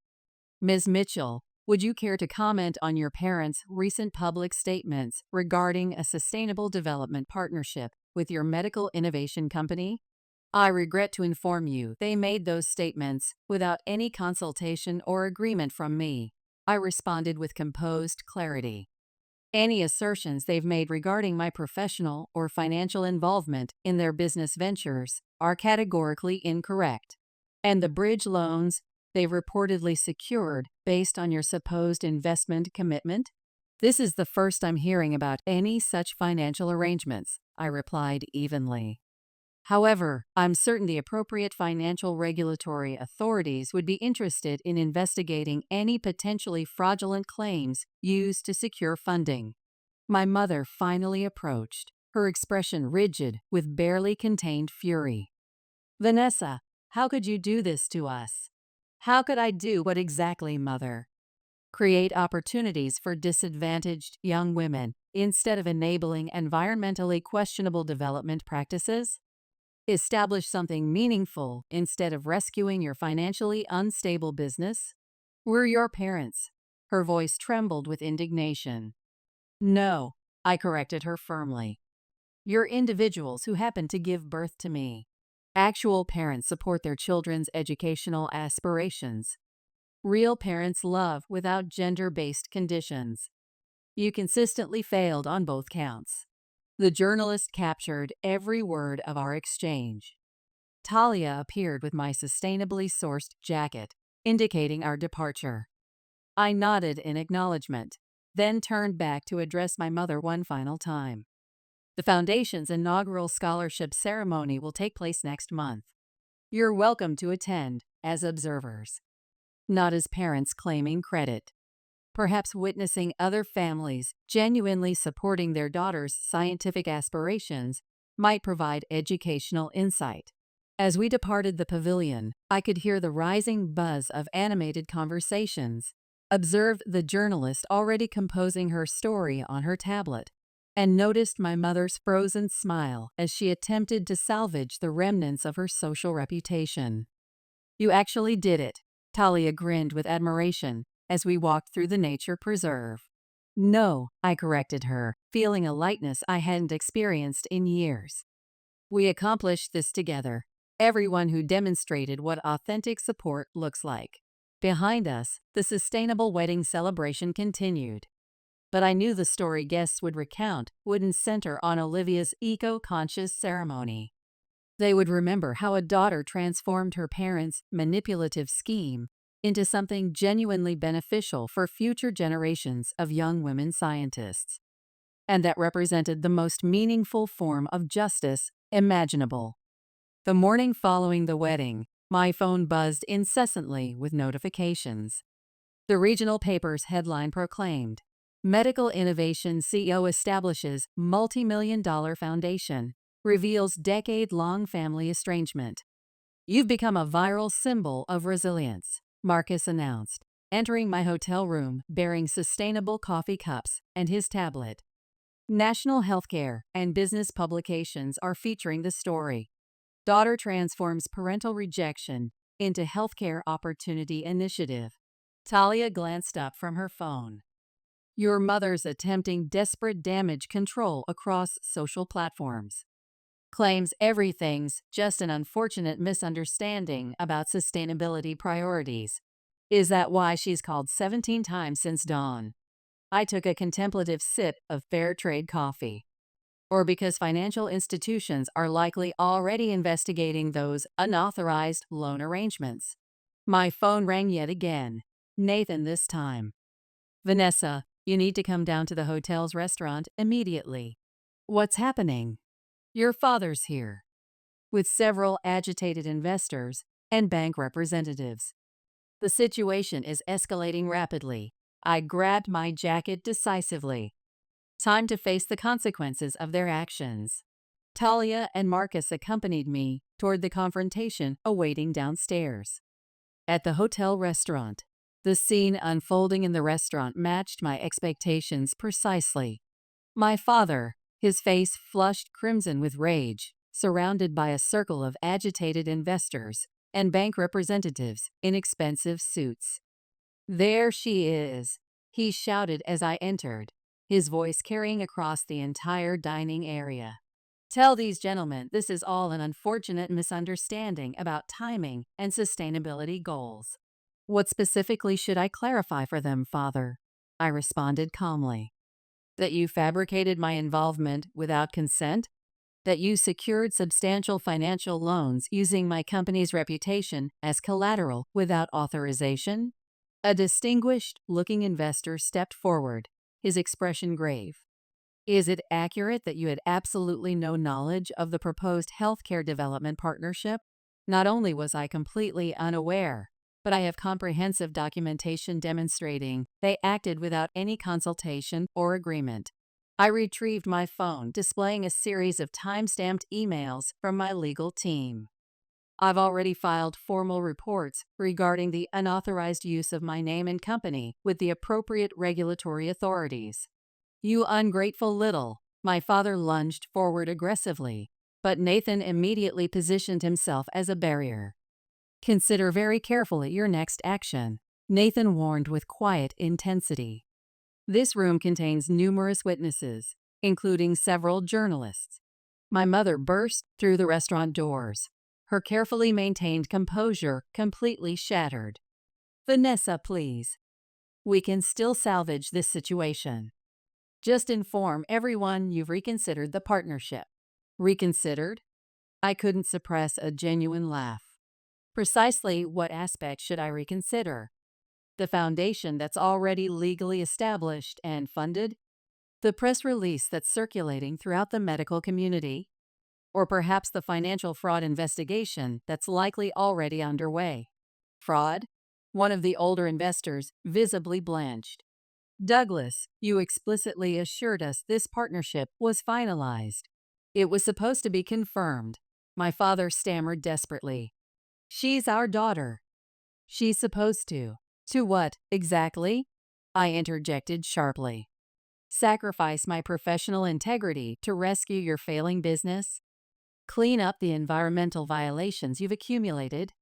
"Ms. Mitchell, would you care to comment on your parents' recent public statements regarding a sustainable development partnership with your medical innovation company? I regret to inform you they made those statements without any consultation or agreement from me," I responded with composed clarity. "Any assertions they've made regarding my professional or financial involvement in their business ventures are categorically incorrect. And the bridge loans they've reportedly secured based on your supposed investment commitment? This is the first I'm hearing about any such financial arrangements," I replied evenly. "However, I'm certain the appropriate financial regulatory authorities would be interested in investigating any potentially fraudulent claims used to secure funding." My mother finally approached, her expression rigid with barely contained fury. "Vanessa, how could you do this to us?" "How could I do what exactly, Mother?" "Create opportunities for disadvantaged young women instead of enabling environmentally questionable development practices? Establish something meaningful instead of rescuing your financially unstable business? We're your parents." Her voice trembled with indignation. "No," I corrected her firmly. "You're individuals who happen to give birth to me. Actual parents support their children's educational aspirations. Real parents love without gender-based conditions. You consistently failed on both counts. The journalist captured every word of our exchange. Talia appeared with my sustainably sourced jacket, indicating our departure. I nodded in acknowledgement, then turned back to address my mother one final time. The Foundation's inaugural scholarship ceremony will take place next month. You're welcome to attend as observers, not as parents claiming credit. Perhaps witnessing other families genuinely supporting their daughters' scientific aspirations might provide educational insight. As we departed the pavilion, I could hear the rising buzz of animated conversations, observed the journalist already composing her story on her tablet, and noticed my mother's frozen smile as she attempted to salvage the remnants of her social reputation. You actually did it, Talia grinned with admiration as we walked through the nature preserve. No, I corrected her, feeling a lightness I hadn't experienced in years. We accomplished this together, everyone who demonstrated what authentic support looks like. Behind us, the sustainable wedding celebration continued. But I knew the story guests would recount wouldn't center on Olivia's eco-conscious ceremony. They would remember how a daughter transformed her parents' manipulative scheme into something genuinely beneficial for future generations of young women scientists. And that represented the most meaningful form of justice imaginable. The morning following the wedding, my phone buzzed incessantly with notifications. The regional paper's headline proclaimed, "Medical Innovation CEO establishes multi-million-dollar foundation, reveals decade-long family estrangement." "You've become a viral symbol of resilience," Marcus announced, entering my hotel room bearing sustainable coffee cups and his tablet. National healthcare and business publications are featuring the story. Daughter transforms parental rejection into healthcare opportunity initiative. Talia glanced up from her phone. Your mother's attempting desperate damage control across social platforms. Claims everything's just an unfortunate misunderstanding about sustainability priorities. Is that why she's called 17 times since dawn? I took a contemplative sip of fair trade coffee. Or because financial institutions are likely already investigating those unauthorized loan arrangements. My phone rang yet again. Nathan this time. "Vanessa, you need to come down to the hotel's restaurant immediately." "What's happening?" "Your father's here, with several agitated investors and bank representatives. The situation is escalating rapidly." I grabbed my jacket decisively. Time to face the consequences of their actions. Talia and Marcus accompanied me toward the confrontation awaiting downstairs. At the hotel restaurant, the scene unfolding in the restaurant matched my expectations precisely. My father, his face flushed crimson with rage, surrounded by a circle of agitated investors and bank representatives in expensive suits. "There she is," he shouted as I entered, his voice carrying across the entire dining area. "Tell these gentlemen this is all an unfortunate misunderstanding about timing and sustainability goals." "What specifically should I clarify for them, Father?" I responded calmly. "That you fabricated my involvement without consent? That you secured substantial financial loans using my company's reputation as collateral without authorization?" A distinguished-looking investor stepped forward, his expression grave. "Is it accurate that you had absolutely no knowledge of the proposed healthcare development partnership?" Not only was I completely unaware, but I have comprehensive documentation demonstrating they acted without any consultation or agreement. I retrieved my phone, displaying a series of time-stamped emails from my legal team. "I've already filed formal reports regarding the unauthorized use of my name and company with the appropriate regulatory authorities." "You ungrateful little!" My father lunged forward aggressively, but Nathan immediately positioned himself as a barrier. "Consider very carefully your next action," Nathan warned with quiet intensity. "This room contains numerous witnesses, including several journalists." My mother burst through the restaurant doors, her carefully maintained composure completely shattered. Vanessa, please. We can still salvage this situation. Just inform everyone you've reconsidered the partnership. Reconsidered? I couldn't suppress a genuine laugh. Precisely what aspect should I reconsider? The foundation that's already legally established and funded? The press release that's circulating throughout the medical community? Or perhaps the financial fraud investigation that's likely already underway? Fraud? One of the older investors visibly blanched. Douglas, you explicitly assured us this partnership was finalized. It was supposed to be confirmed. My father stammered desperately. She's our daughter. She's supposed to. To what, exactly? I interjected sharply. Sacrifice my professional integrity to rescue your failing business? Clean up the environmental violations you've accumulated?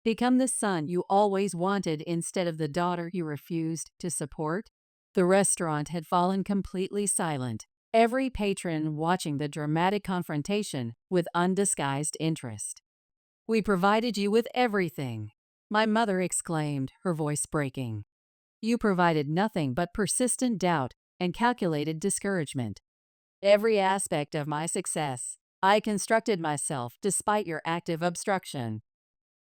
Become the son you always wanted instead of the daughter you refused to support? The restaurant had fallen completely silent, every patron watching the dramatic confrontation with undisguised interest. We provided you with everything, my mother exclaimed, her voice breaking. You provided nothing but persistent doubt and calculated discouragement. Every aspect of my success, I constructed myself despite your active obstruction.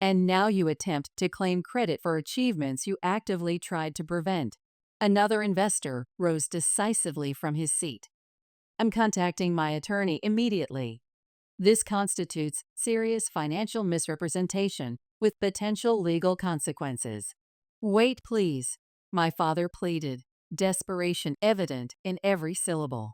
And now you attempt to claim credit for achievements you actively tried to prevent. Another investor rose decisively from his seat. I'm contacting my attorney immediately. This constitutes serious financial misrepresentation with potential legal consequences. Wait, please, my father pleaded, desperation evident in every syllable.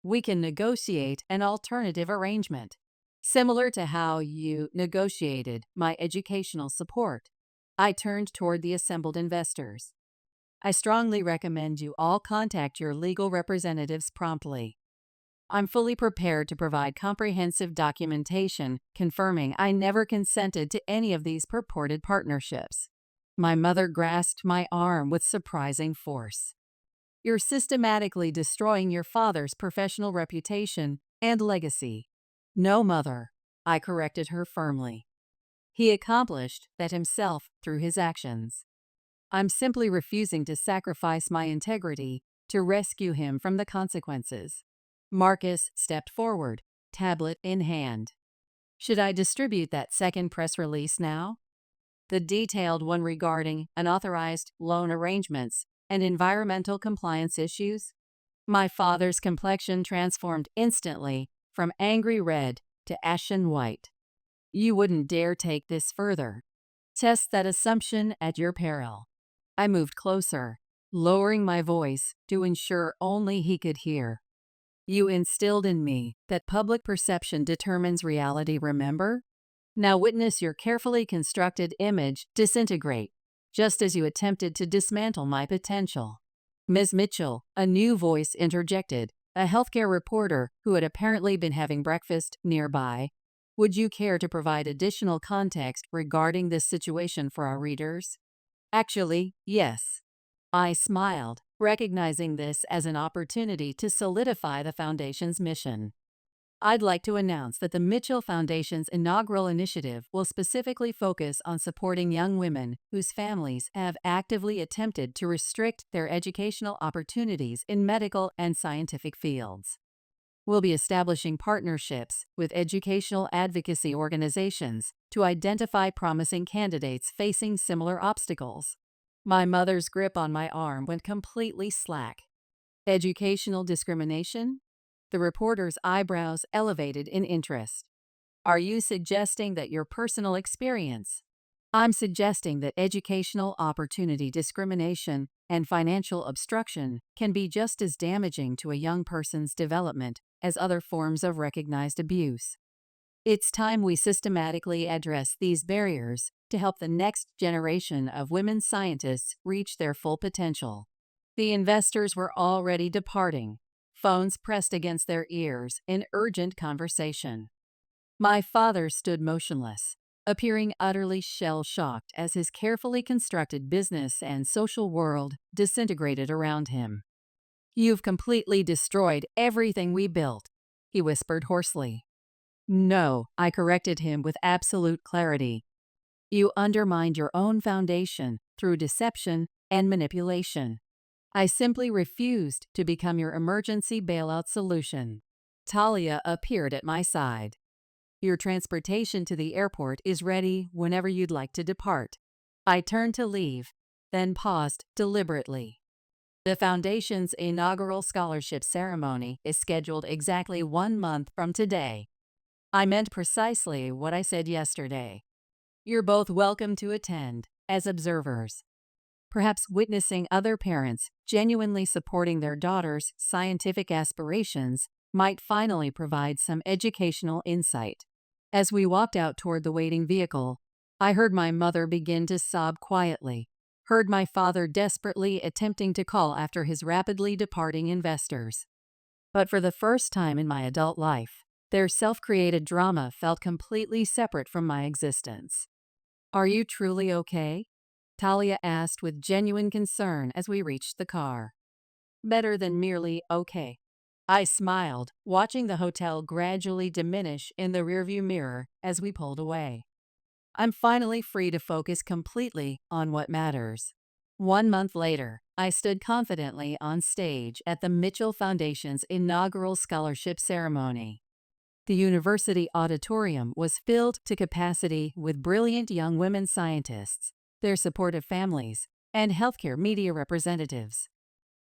We can negotiate an alternative arrangement, similar to how you negotiated my educational support. I turned toward the assembled investors. I strongly recommend you all contact your legal representatives promptly. I'm fully prepared to provide comprehensive documentation confirming I never consented to any of these purported partnerships. My mother grasped my arm with surprising force. You're systematically destroying your father's professional reputation and legacy. No, mother, I corrected her firmly. He accomplished that himself through his actions. I'm simply refusing to sacrifice my integrity to rescue him from the consequences. Marcus stepped forward, tablet in hand. Should I distribute that second press release now? The detailed one regarding unauthorized loan arrangements and environmental compliance issues? My father's complexion transformed instantly from angry red to ashen white. You wouldn't dare take this further. Test that assumption at your peril. I moved closer, lowering my voice to ensure only he could hear. You instilled in me that public perception determines reality, remember? Now witness your carefully constructed image disintegrate, just as you attempted to dismantle my potential. Ms. Mitchell, a new voice interjected, a healthcare reporter who had apparently been having breakfast nearby. Would you care to provide additional context regarding this situation for our readers? Actually, yes. I smiled, recognizing this as an opportunity to solidify the Foundation's mission. I'd like to announce that the Mitchell Foundation's inaugural initiative will specifically focus on supporting young women whose families have actively attempted to restrict their educational opportunities in medical and scientific fields. We'll be establishing partnerships with educational advocacy organizations to identify promising candidates facing similar obstacles. My mother's grip on my arm went completely slack. Educational discrimination? The reporter's eyebrows elevated in interest. Are you suggesting that your personal experience? I'm suggesting that educational opportunity discrimination and financial obstruction can be just as damaging to a young person's development as other forms of recognized abuse. It's time we systematically address these barriers to help the next generation of women scientists reach their full potential. The investors were already departing, phones pressed against their ears in urgent conversation. My father stood motionless, appearing utterly shell-shocked as his carefully constructed business and social world disintegrated around him. You've completely destroyed everything we built, he whispered hoarsely. No, I corrected him with absolute clarity. You undermined your own foundation through deception and manipulation. I simply refused to become your emergency bailout solution. Talia appeared at my side. Your transportation to the airport is ready whenever you'd like to depart. I turned to leave, then paused deliberately. The Foundation's inaugural scholarship ceremony is scheduled exactly 1 month from today. I meant precisely what I said yesterday. You're both welcome to attend, as observers. Perhaps witnessing other parents genuinely supporting their daughters' scientific aspirations might finally provide some educational insight. As we walked out toward the waiting vehicle, I heard my mother begin to sob quietly, heard my father desperately attempting to call after his rapidly departing investors. But for the first time in my adult life, their self-created drama felt completely separate from my existence. "Are you truly okay?" Talia asked with genuine concern as we reached the car. "Better than merely okay." I smiled, watching the hotel gradually diminish in the rearview mirror as we pulled away. I'm finally free to focus completely on what matters. 1 month later, I stood confidently on stage at the Mitchell Foundation's inaugural scholarship ceremony. The university auditorium was filled to capacity with brilliant young women scientists, their supportive families, and healthcare media representatives.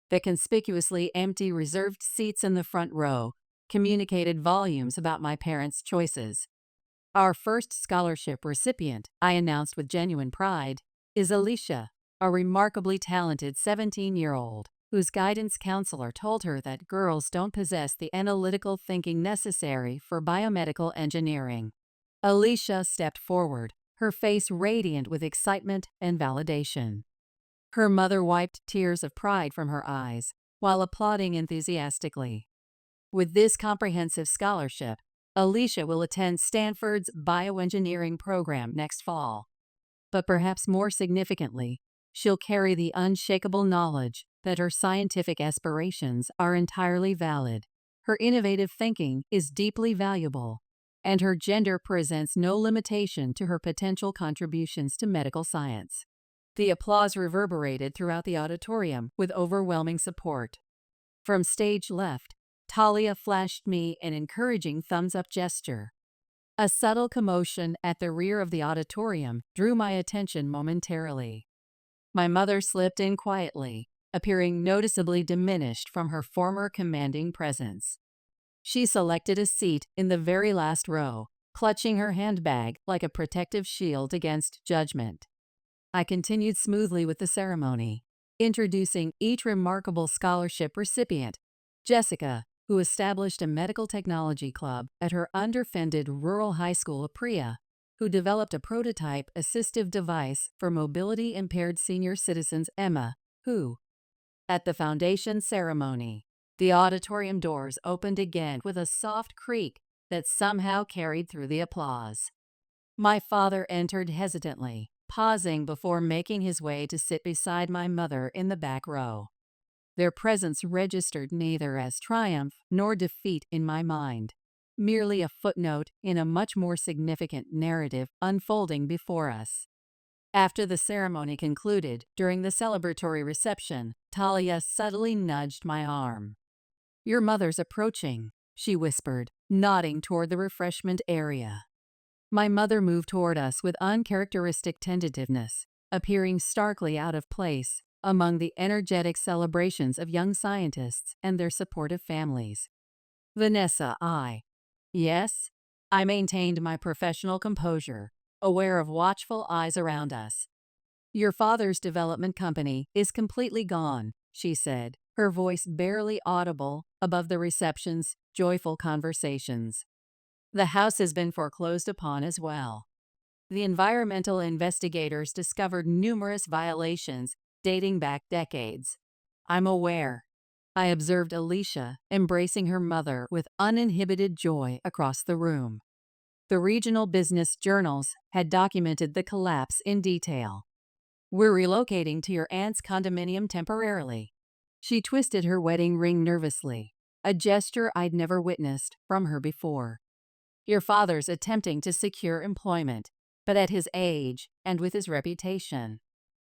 The conspicuously empty reserved seats in the front row communicated volumes about my parents' choices. Our first scholarship recipient, I announced with genuine pride, is Alicia, a remarkably talented 17-year-old whose guidance counselor told her that girls don't possess the analytical thinking necessary for biomedical engineering. Alicia stepped forward, her face radiant with excitement and validation. Her mother wiped tears of pride from her eyes while applauding enthusiastically. With this comprehensive scholarship, Alicia will attend Stanford's bioengineering program next fall. But perhaps more significantly, she'll carry the unshakable knowledge that her scientific aspirations are entirely valid, her innovative thinking is deeply valuable, and her gender presents no limitation to her potential contributions to medical science. The applause reverberated throughout the auditorium with overwhelming support. From stage left, Talia flashed me an encouraging thumbs-up gesture. A subtle commotion at the rear of the auditorium drew my attention momentarily. My mother slipped in quietly, appearing noticeably diminished from her former commanding presence. She selected a seat in the very last row, clutching her handbag like a protective shield against judgment. I continued smoothly with the ceremony, introducing each remarkable scholarship recipient. Jessica, who established a medical technology club at her underfunded rural high school of Priya, who developed a prototype assistive device for mobility-impaired senior citizens. Emma, who, at the foundation ceremony, the auditorium doors opened again with a soft creak that somehow carried through the applause. My father entered hesitantly, pausing before making his way to sit beside my mother in the back row. Their presence registered neither as triumph nor defeat in my mind, merely a footnote in a much more significant narrative unfolding before us. After the ceremony concluded, during the celebratory reception, Talia subtly nudged my arm. "Your mother's approaching," she whispered, nodding toward the refreshment area. My mother moved toward us with uncharacteristic tentativeness, appearing starkly out of place among the energetic celebrations of young scientists and their supportive families. "Vanessa, Yes?" I maintained my professional composure, aware of watchful eyes around us. "Your father's development company is completely gone," she said, her voice barely audible above the reception's joyful conversations. "The house has been foreclosed upon as well. The environmental investigators discovered numerous violations dating back decades." "I'm aware." I observed Alicia embracing her mother with uninhibited joy across the room. The regional business journals had documented the collapse in detail. "We're relocating to your aunt's condominium temporarily." She twisted her wedding ring nervously, a gesture I'd never witnessed from her before. "Your father's attempting to secure employment. But at his age and with his reputation,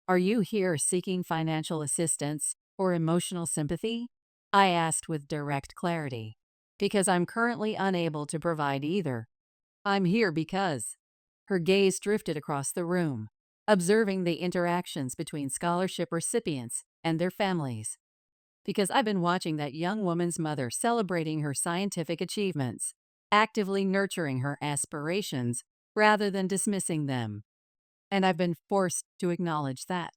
are you here seeking financial assistance or emotional sympathy? I asked with direct clarity. Because I'm currently unable to provide either. I'm here because. Her gaze drifted across the room, observing the interactions between scholarship recipients and their families. Because I've been watching that young woman's mother celebrating her scientific achievements, actively nurturing her aspirations rather than dismissing them. And I've been forced to acknowledge that.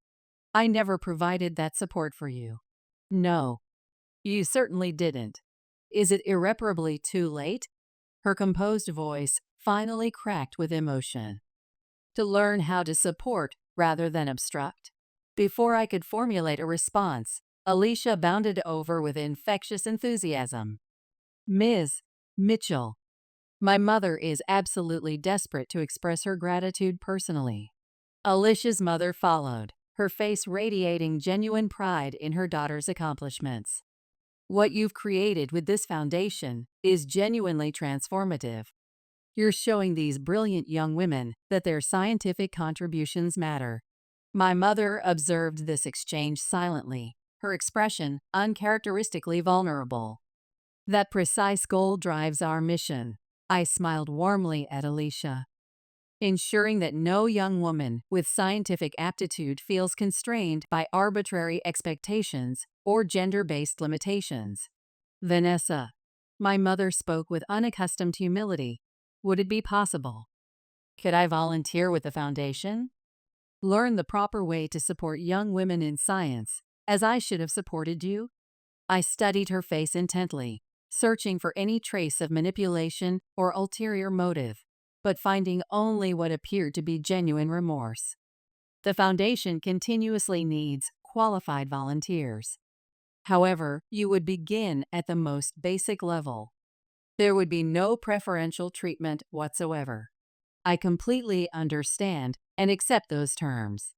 I never provided that support for you. No, you certainly didn't. Is it irreparably too late? Her composed voice finally cracked with emotion. To learn how to support rather than obstruct? Before I could formulate a response, Alicia bounded over with infectious enthusiasm. Ms. Mitchell, my mother is absolutely desperate to express her gratitude personally. Alicia's mother followed, her face radiating genuine pride in her daughter's accomplishments. What you've created with this foundation is genuinely transformative. You're showing these brilliant young women that their scientific contributions matter. My mother observed this exchange silently, her expression uncharacteristically vulnerable. That precise goal drives our mission. I smiled warmly at Alicia. Ensuring that no young woman with scientific aptitude feels constrained by arbitrary expectations or gender-based limitations. Vanessa, my mother spoke with unaccustomed humility. Would it be possible? Could I volunteer with the foundation? Learn the proper way to support young women in science, as I should have supported you? I studied her face intently, searching for any trace of manipulation or ulterior motive, but finding only what appeared to be genuine remorse. The foundation continuously needs qualified volunteers. However, you would begin at the most basic level. There would be no preferential treatment whatsoever. I completely understand and accept those terms.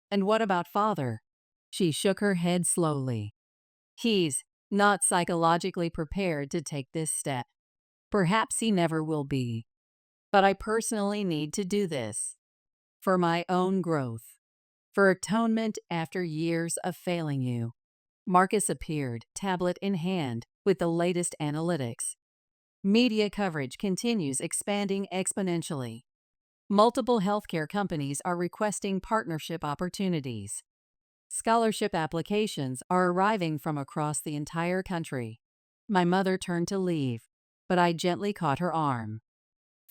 And what about father? She shook her head slowly. He's not psychologically prepared to take this step. Perhaps he never will be. But I personally need to do this. For my own growth. For atonement after years of failing you. Marcus appeared, tablet in hand, with the latest analytics. Media coverage continues expanding exponentially. Multiple healthcare companies are requesting partnership opportunities. Scholarship applications are arriving from across the entire country. My mother turned to leave, but I gently caught her arm.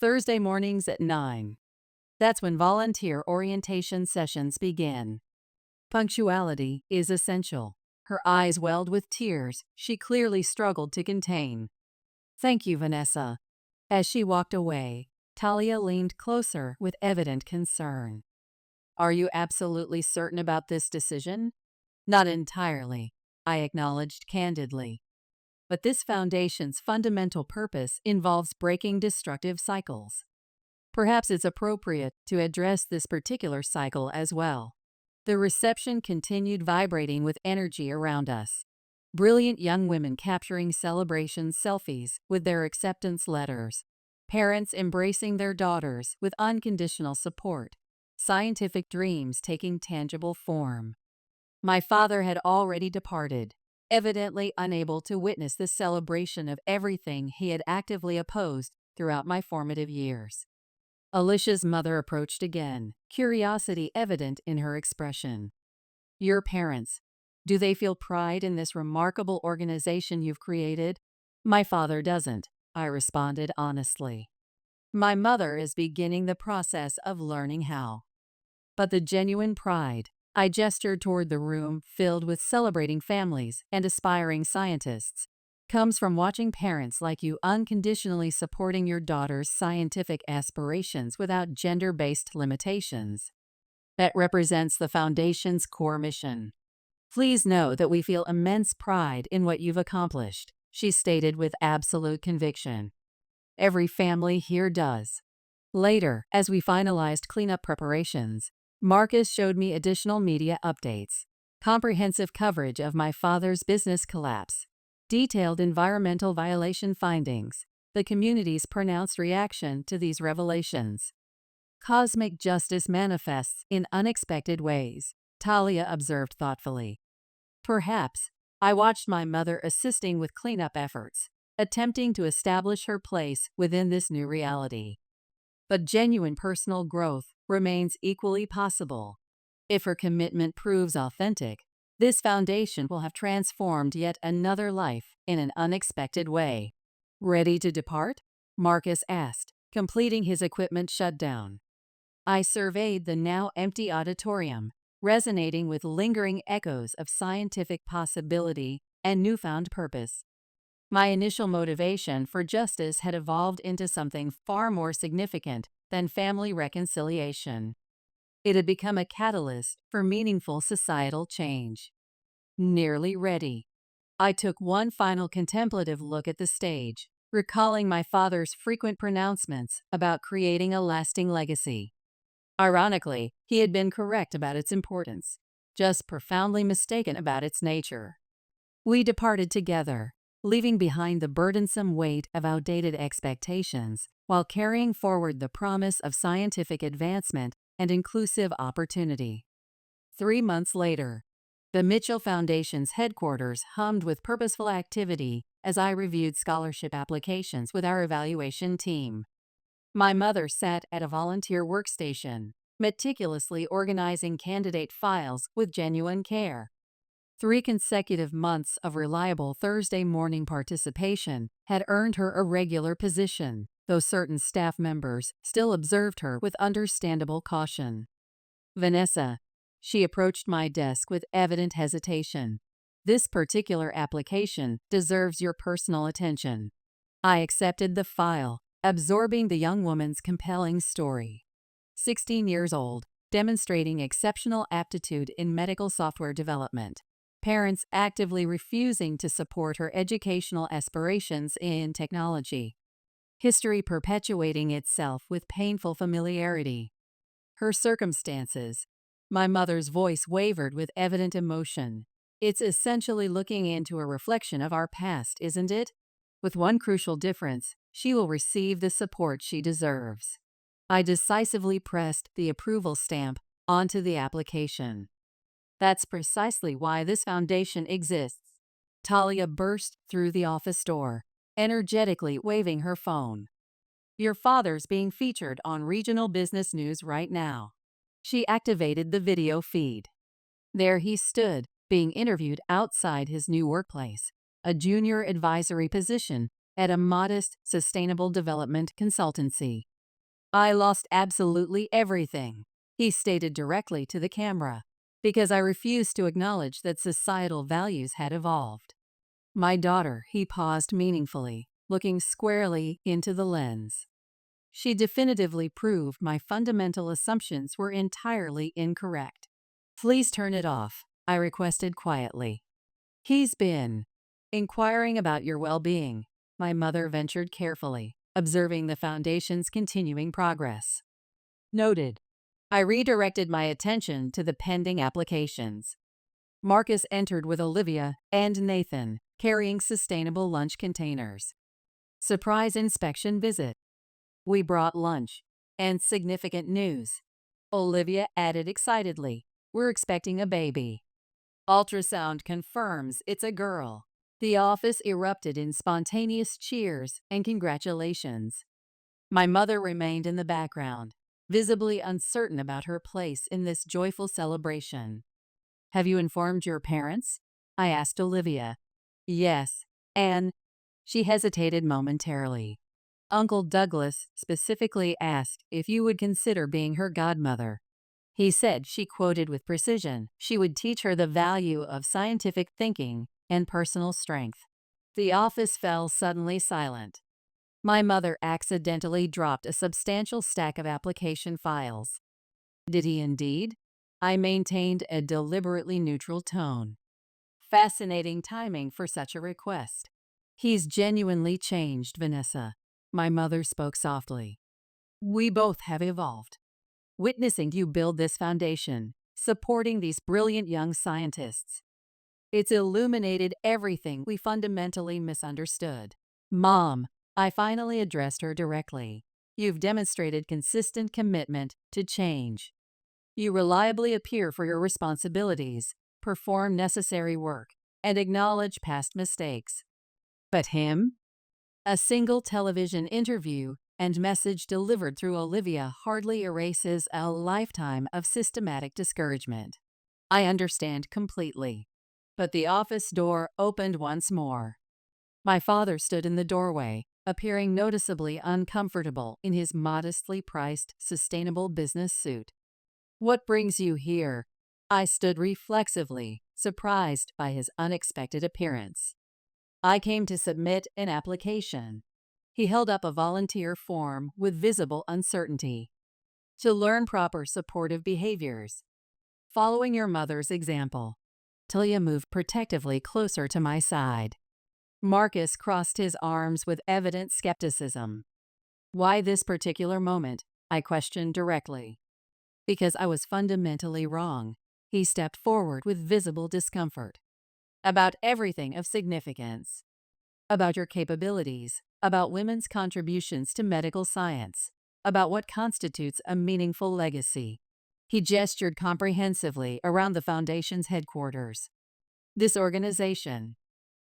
Thursday mornings at 9. That's when volunteer orientation sessions begin. Punctuality is essential. Her eyes welled with tears she clearly struggled to contain. Thank you, Vanessa. As she walked away, Talia leaned closer with evident concern. Are you absolutely certain about this decision? Not entirely, I acknowledged candidly. But this foundation's fundamental purpose involves breaking destructive cycles. Perhaps it's appropriate to address this particular cycle as well. The reception continued vibrating with energy around us. Brilliant young women capturing celebration selfies with their acceptance letters. Parents embracing their daughters with unconditional support. Scientific dreams taking tangible form. My father had already departed, evidently unable to witness the celebration of everything he had actively opposed throughout my formative years. Alicia's mother approached again, curiosity evident in her expression. Your parents, do they feel pride in this remarkable organization you've created? My father doesn't, I responded honestly. My mother is beginning the process of learning how. But the genuine pride, I gestured toward the room filled with celebrating families and aspiring scientists, comes from watching parents like you unconditionally supporting your daughter's scientific aspirations without gender-based limitations. That represents the Foundation's core mission. Please know that we feel immense pride in what you've accomplished, she stated with absolute conviction. Every family here does. Later, as we finalized cleanup preparations, Marcus showed me additional media updates, comprehensive coverage of my father's business collapse, detailed environmental violation findings, the community's pronounced reaction to these revelations. Cosmic justice manifests in unexpected ways, Talia observed thoughtfully. Perhaps I watched my mother assisting with cleanup efforts, attempting to establish her place within this new reality. But genuine personal growth remains equally possible. If her commitment proves authentic, this foundation will have transformed yet another life in an unexpected way. Ready to depart? Marcus asked, completing his equipment shutdown. I surveyed the now empty auditorium, resonating with lingering echoes of scientific possibility and newfound purpose. My initial motivation for justice had evolved into something far more significant than family reconciliation. It had become a catalyst for meaningful societal change. Nearly ready. I took one final contemplative look at the stage, recalling my father's frequent pronouncements about creating a lasting legacy. Ironically, he had been correct about its importance, just profoundly mistaken about its nature. We departed together, leaving behind the burdensome weight of outdated expectations while carrying forward the promise of scientific advancement and inclusive opportunity. 3 months later, the Mitchell Foundation's headquarters hummed with purposeful activity as I reviewed scholarship applications with our evaluation team. My mother sat at a volunteer workstation, meticulously organizing candidate files with genuine care. 3 consecutive months of reliable Thursday morning participation had earned her a regular position, though certain staff members still observed her with understandable caution. Vanessa, she approached my desk with evident hesitation. This particular application deserves your personal attention. I accepted the file, absorbing the young woman's compelling story. 16 years old, demonstrating exceptional aptitude in medical software development. Parents actively refusing to support her educational aspirations in technology. History perpetuating itself with painful familiarity. Her circumstances. My mother's voice wavered with evident emotion. It's essentially looking into a reflection of our past, isn't it? With one crucial difference, she will receive the support she deserves. I decisively pressed the approval stamp onto the application. That's precisely why this foundation exists. Talia burst through the office door, energetically waving her phone. Your father's being featured on regional business news right now. She activated the video feed. There he stood, being interviewed outside his new workplace, a junior advisory position at a modest sustainable development consultancy. I lost absolutely everything, he stated directly to the camera, because I refused to acknowledge that societal values had evolved. My daughter, he paused meaningfully, looking squarely into the lens. She definitively proved my fundamental assumptions were entirely incorrect. Please turn it off, I requested quietly. He's been inquiring about your well-being, my mother ventured carefully, observing the foundation's continuing progress. Noted. I redirected my attention to the pending applications. Marcus entered with Olivia and Nathan, carrying sustainable lunch containers. Surprise inspection visit. We brought lunch. And significant news. Olivia added excitedly, we're expecting a baby. Ultrasound confirms it's a girl. The office erupted in spontaneous cheers and congratulations. My mother remained in the background, visibly uncertain about her place in this joyful celebration. Have you informed your parents? I asked Olivia. Yes, and she hesitated momentarily. Uncle Douglas specifically asked if you would consider being her godmother. He said, she quoted with precision, she would teach her the value of scientific thinking and personal strength. The office fell suddenly silent. My mother accidentally dropped a substantial stack of application files. Did he indeed? I maintained a deliberately neutral tone. Fascinating timing for such a request. He's genuinely changed, Vanessa. My mother spoke softly. We both have evolved. Witnessing you build this foundation, supporting these brilliant young scientists. It's illuminated everything we fundamentally misunderstood. Mom, I finally addressed her directly. You've demonstrated consistent commitment to change. You reliably appear for your responsibilities, perform necessary work, and acknowledge past mistakes. But him? A single television interview and message delivered through Olivia hardly erases a lifetime of systematic discouragement. I understand completely. But the office door opened once more. My father stood in the doorway, appearing noticeably uncomfortable in his modestly priced, sustainable business suit. "What brings you here?" I stood reflexively, surprised by his unexpected appearance. "I came to submit an application." He held up a volunteer form with visible uncertainty. "To learn proper supportive behaviors. Following your mother's example." Talia moved protectively closer to my side. Marcus crossed his arms with evident skepticism. "Why this particular moment?" I questioned directly. "Because I was fundamentally wrong." He stepped forward with visible discomfort. "About everything of significance. About your capabilities, about women's contributions to medical science, about what constitutes a meaningful legacy." He gestured comprehensively around the Foundation's headquarters. "This organization.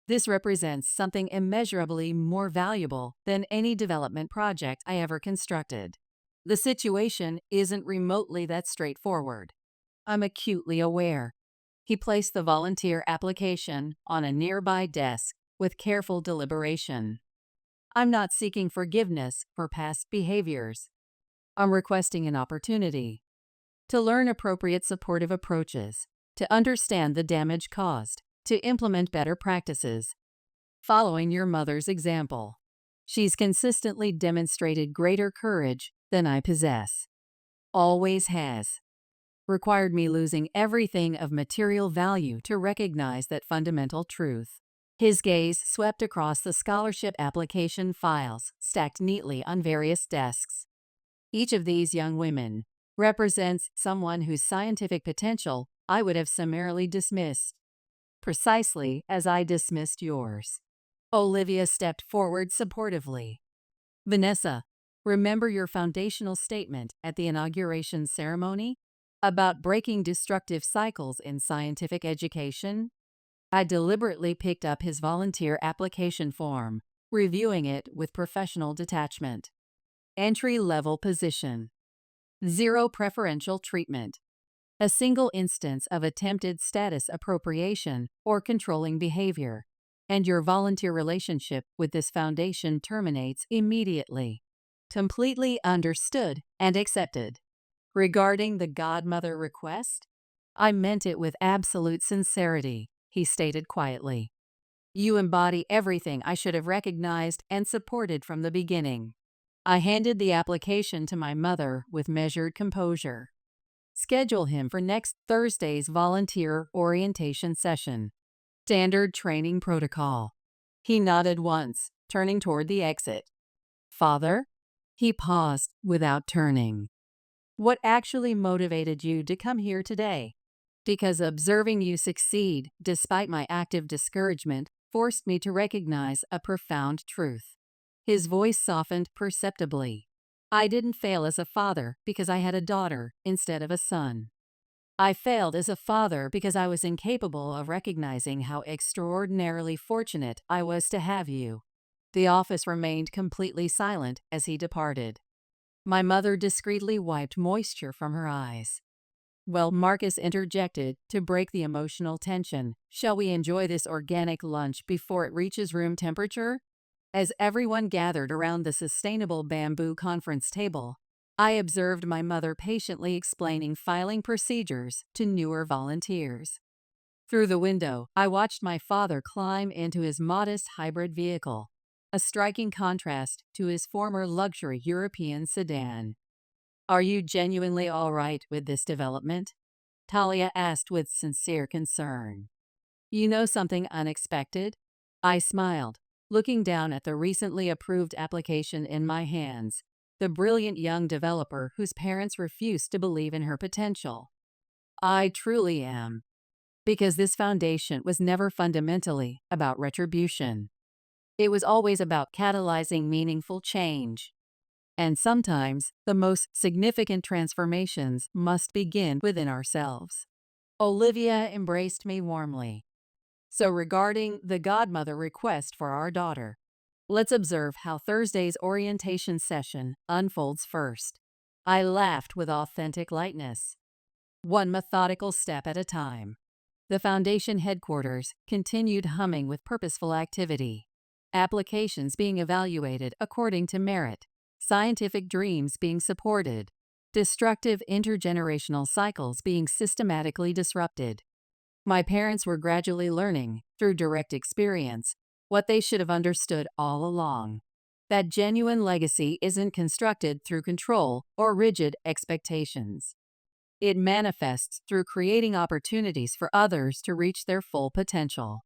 This represents something immeasurably more valuable than any development project I ever constructed. The situation isn't remotely that straightforward. I'm acutely aware." He placed the volunteer application on a nearby desk with careful deliberation. "I'm not seeking forgiveness for past behaviors. I'm requesting an opportunity to learn appropriate supportive approaches, to understand the damage caused, to implement better practices. Following your mother's example. She's consistently demonstrated greater courage than I possess. Always has. Required me losing everything of material value to recognize that fundamental truth." His gaze swept across the scholarship application files stacked neatly on various desks. "Each of these young women represents someone whose scientific potential I would have summarily dismissed, precisely as I dismissed yours." Olivia stepped forward supportively. "Vanessa, remember your foundational statement at the inauguration ceremony about breaking destructive cycles in scientific education?" I deliberately picked up his volunteer application form, reviewing it with professional detachment. "Entry-level position. Zero preferential treatment. A single instance of attempted status appropriation or controlling behavior, and your volunteer relationship with this foundation terminates immediately." Completely understood and accepted. Regarding the godmother request, "I meant it with absolute sincerity," he stated quietly. "You embody everything I should have recognized and supported from the beginning." I handed the application to my mother with measured composure. "Schedule him for next Thursday's volunteer orientation session. Standard training protocol." He nodded once, turning toward the exit. "Father?" He paused without turning. "What actually motivated you to come here today?" "Because observing you succeed, despite my active discouragement, forced me to recognize a profound truth." His voice softened perceptibly. "I didn't fail as a father because I had a daughter instead of a son. I failed as a father because I was incapable of recognizing how extraordinarily fortunate I was to have you." The office remained completely silent as he departed. My mother discreetly wiped moisture from her eyes. Well, Marcus interjected to break the emotional tension. "Shall we enjoy this organic lunch before it reaches room temperature?" As everyone gathered around the sustainable bamboo conference table, I observed my mother patiently explaining filing procedures to newer volunteers. Through the window, I watched my father climb into his modest hybrid vehicle, a striking contrast to his former luxury European sedan. "Are you genuinely all right with this development?" Talia asked with sincere concern. "You know something unexpected?" I smiled, looking down at the recently approved application in my hands, the brilliant young developer whose parents refused to believe in her potential. "I truly am. Because this foundation was never fundamentally about retribution. It was always about catalyzing meaningful change." And sometimes, the most significant transformations must begin within ourselves. Olivia embraced me warmly. So, regarding the godmother request for our daughter, let's observe how Thursday's orientation session unfolds first. I laughed with authentic lightness, one methodical step at a time. The foundation headquarters continued humming with purposeful activity, applications being evaluated according to merit, scientific dreams being supported, destructive intergenerational cycles being systematically disrupted. My parents were gradually learning, through direct experience, what they should have understood all along: that genuine legacy isn't constructed through control or rigid expectations. It manifests through creating opportunities for others to reach their full potential.